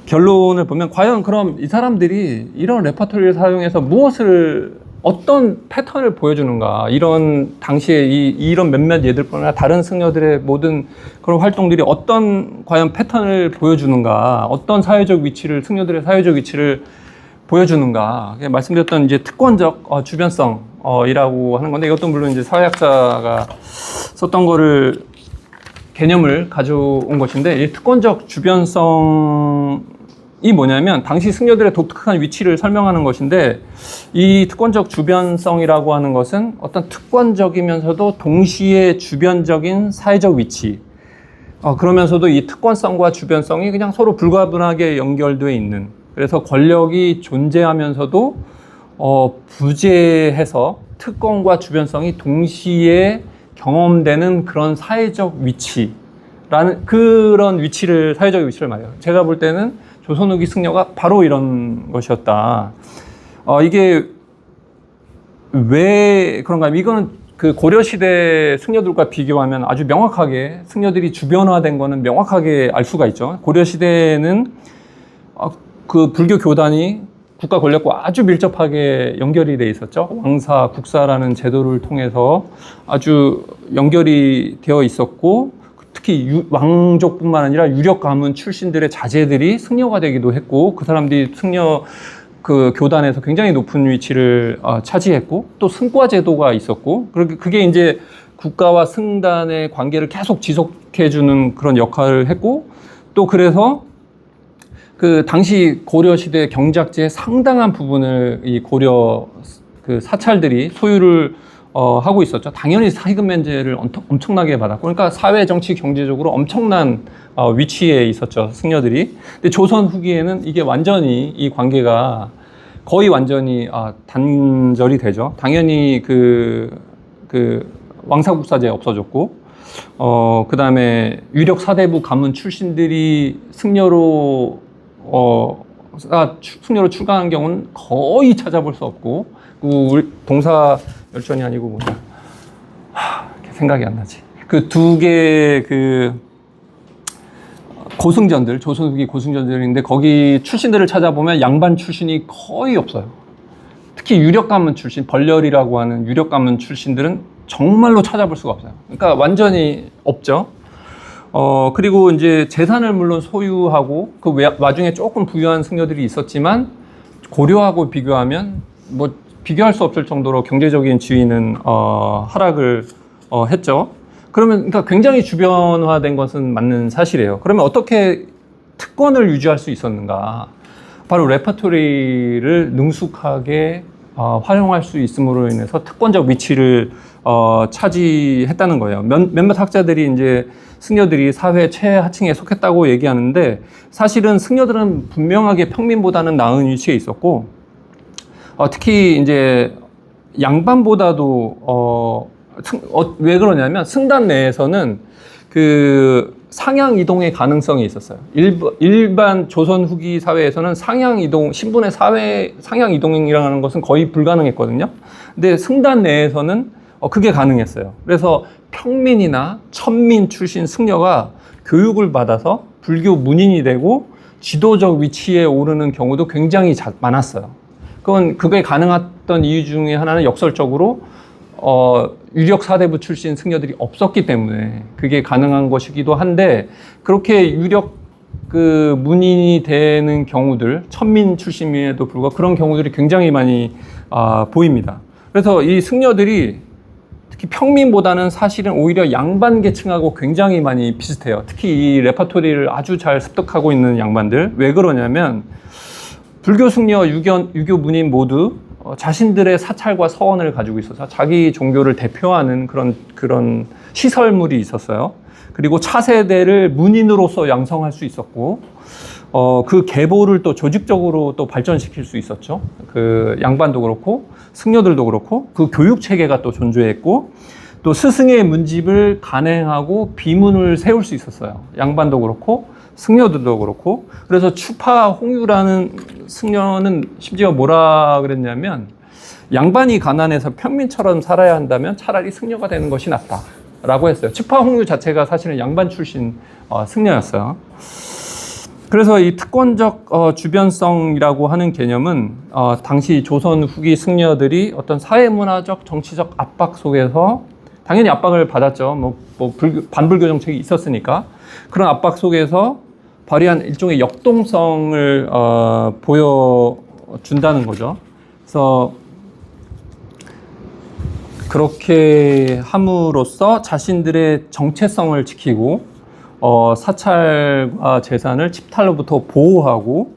결론을 보면 과연 그럼 이 사람들이 이런 레퍼토리를 사용해서 무엇을 어떤 패턴을 보여주는가, 이런 당시에 이런 몇몇 얘들뿐 아니라 다른 승려들의 모든 그런 활동들이 어떤 과연 패턴을 보여주는가, 어떤 사회적 위치를, 승려들의 사회적 위치를 보여주는가. 말씀드렸던 이제 특권적 주변성이라고 하는 건데, 이것도 물론 이제 사회학자가 썼던 거를 개념을 가져온 것인데, 이 특권적 주변성이 뭐냐면 당시 승려들의 독특한 위치를 설명하는 것인데, 이 특권적 주변성이라고 하는 것은 어떤 특권적이면서도 동시에 주변적인 사회적 위치, 그러면서도 이 특권성과 주변성이 그냥 서로 불가분하게 연결되어 있는, 그래서 권력이 존재하면서도 부재해서 특권과 주변성이 동시에 경험되는 그런 사회적 위치라는, 그런 위치를, 사회적 위치를 말해요. 제가 볼 때는 조선 후기 승려가 바로 이런 것이었다. 이게 왜 그런가 하면, 이거는 그 고려시대 승려들과 비교하면 아주 명확하게 승려들이 주변화된 거는 명확하게 알 수가 있죠. 고려시대는 그 불교 교단이 국가 권력과 아주 밀접하게 연결이 돼 있었죠. 왕사, 국사라는 제도를 통해서 아주 연결이 되어 있었고, 특히 왕족뿐만 아니라 유력 가문 출신들의 자제들이 승려가 되기도 했고, 그 사람들이 승려 그 교단에서 굉장히 높은 위치를 차지했고, 또 승과 제도가 있었고, 그게 이제 국가와 승단의 관계를 계속 지속해주는 그런 역할을 했고, 또 그래서 그 당시 고려 시대 경작지의 상당한 부분을 이 고려 그 사찰들이 소유를 하고 있었죠. 당연히 세금 면제를 엄청나게 받았고, 그러니까 사회, 정치, 경제적으로 엄청난 위치에 있었죠, 승려들이. 근데 조선 후기에는 이게 완전히, 이 관계가 거의 완전히 단절이 되죠. 당연히 그 왕사국사제 없어졌고, 그 다음에 유력 사대부 가문 출신들이 승려로 출가한 경우는 거의 찾아볼 수 없고, 동사 열전이 아니고 뭐냐, 생각이 안 나지. 그 두 개의 그 고승전들, 조선 후기 고승전들인데, 거기 출신들을 찾아보면 양반 출신이 거의 없어요. 특히 유력 가문 출신, 벌렬이라고 하는 유력 가문 출신들은 정말로 찾아볼 수가 없어요. 그러니까 완전히 없죠. 그리고 이제 재산을 물론 소유하고 그 와중에 조금 부유한 승려들이 있었지만, 고려하고 비교하면 뭐 비교할 수 없을 정도로 경제적인 지위는 하락을 했죠. 그러니까 굉장히 주변화된 것은 맞는 사실이에요. 그러면 어떻게 특권을 유지할 수 있었는가? 바로 레퍼토리를 능숙하게 활용할 수 있음으로 인해서 특권적 위치를 차지했다는 거예요. 몇몇 학자들이 이제 승려들이 사회 최하층에 속했다고 얘기하는데, 사실은 승려들은 분명하게 평민보다는 나은 위치에 있었고, 특히 이제 양반보다도 왜 그러냐면, 승단 내에서는 그 상향 이동의 가능성이 있었어요. 일반 조선 후기 사회에서는 상향 이동, 신분의 상향 이동이라는 것은 거의 불가능했거든요. 근데 승단 내에서는 그게 가능했어요. 그래서 평민이나 천민 출신 승려가 교육을 받아서 불교 문인이 되고 지도적 위치에 오르는 경우도 굉장히 많았어요. 그게 가능했던 이유 중에 하나는 역설적으로 유력 사대부 출신 승려들이 없었기 때문에 그게 가능한 것이기도 한데, 그렇게 유력 그 문인이 되는 경우들, 천민 출신임에도 불구하고 그런 경우들이 굉장히 많이 보입니다. 그래서 이 승려들이 특히 평민보다는 사실은 오히려 양반 계층하고 굉장히 많이 비슷해요. 특히 이 레퍼토리를 아주 잘 습득하고 있는 양반들. 왜 그러냐면, 불교 승려, 유교 문인 모두 자신들의 사찰과 서원을 가지고 있어서 자기 종교를 대표하는 그런 시설물이 있었어요. 그리고 차세대를 문인으로서 양성할 수 있었고, 그 계보를 또 조직적으로 또 발전시킬 수 있었죠. 그 양반도 그렇고 승려들도 그렇고, 그 교육 체계가 또 존재했고, 또 스승의 문집을 간행하고 비문을 세울 수 있었어요. 양반도 그렇고 승려들도 그렇고. 그래서 추파 홍유라는 승려는 심지어 뭐라 그랬냐면, 양반이 가난해서 평민처럼 살아야 한다면 차라리 승려가 되는 것이 낫다라고 했어요. 추파 홍유 자체가 사실은 양반 출신 승려였어요. 그래서 이 특권적 주변성이라고 하는 개념은 당시 조선 후기 승려들이 어떤 사회문화적 정치적 압박 속에서 당연히 압박을 받았죠. 반불교 정책이 있었으니까 그런 압박 속에서 발휘한 일종의 역동성을 보여준다는 거죠. 그래서 그렇게 함으로써 자신들의 정체성을 지키고 사찰과 재산을 집탈로부터 보호하고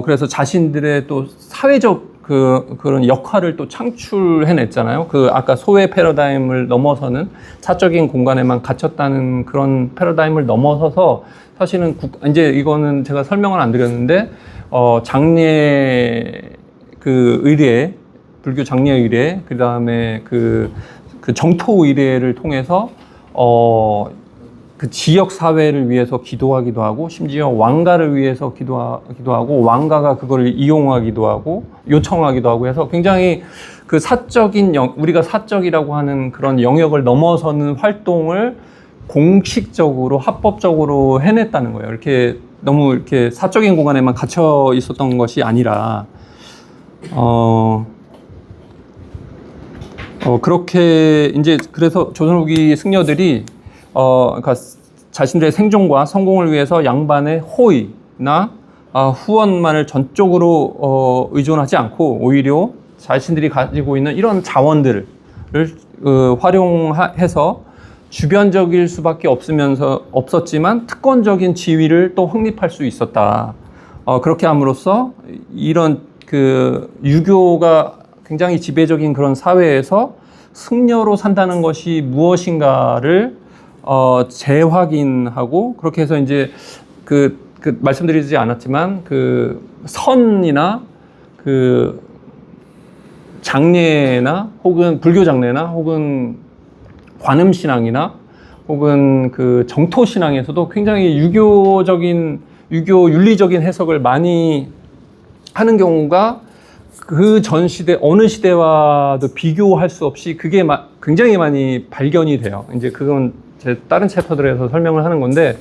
그래서 자신들의 또 사회적 그런 역할을 또 창출해냈잖아요. 아까 소외 패러다임을 넘어서는 사적인 공간에만 갇혔다는 그런 패러다임을 넘어서서 사실은 이제 이거는 제가 설명을 안 드렸는데 장례 의례, 불교 장례 의례, 그 다음에 그 정토 의례를 통해서 그 지역 사회를 위해서 기도하기도 하고 심지어 왕가를 위해서 기도하기도 하고 왕가가 그거를 이용하기도 하고 요청하기도 하고 해서 굉장히 그 사적인 우리가 사적이라고 하는 그런 영역을 넘어서는 활동을 공식적으로 합법적으로 해냈다는 거예요. 이렇게 너무 이렇게 사적인 공간에만 갇혀 있었던 것이 아니라 그렇게 이제 그래서 조선 후기 승려들이 그러니까 자신들의 생존과 성공을 위해서 양반의 호의나 후원만을 전적으로 의존하지 않고 오히려 자신들이 가지고 있는 이런 자원들을 활용해서 주변적일 수밖에 없었지만 특권적인 지위를 또 확립할 수 있었다. 그렇게 함으로써 이런 유교가 굉장히 지배적인 그런 사회에서 승려로 산다는 것이 무엇인가를 재확인하고 그렇게 해서 이제 말씀드리지 않았지만 선이나 장례나 혹은 불교 장례나 혹은 관음 신앙이나 혹은 정토 신앙에서도 굉장히 유교 윤리적인 해석을 많이 하는 경우가 그 전 시대 어느 시대와도 비교할 수 없이 그게 굉장히 많이 발견이 돼요. 이제 그건 제 다른 챕터들에서 설명을 하는 건데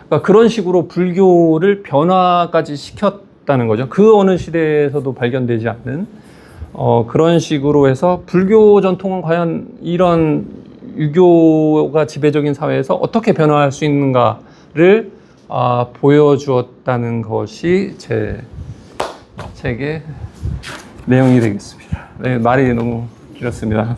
그러니까 그런 식으로 불교를 변화까지 시켰다는 거죠. 그 어느 시대에서도 발견되지 않는 그런 식으로 해서 불교 전통은 과연 이런 유교가 지배적인 사회에서 어떻게 변화할 수 있는가를 보여주었다는 것이 제 책의 내용이 되겠습니다. 네, 말이 너무 길었습니다.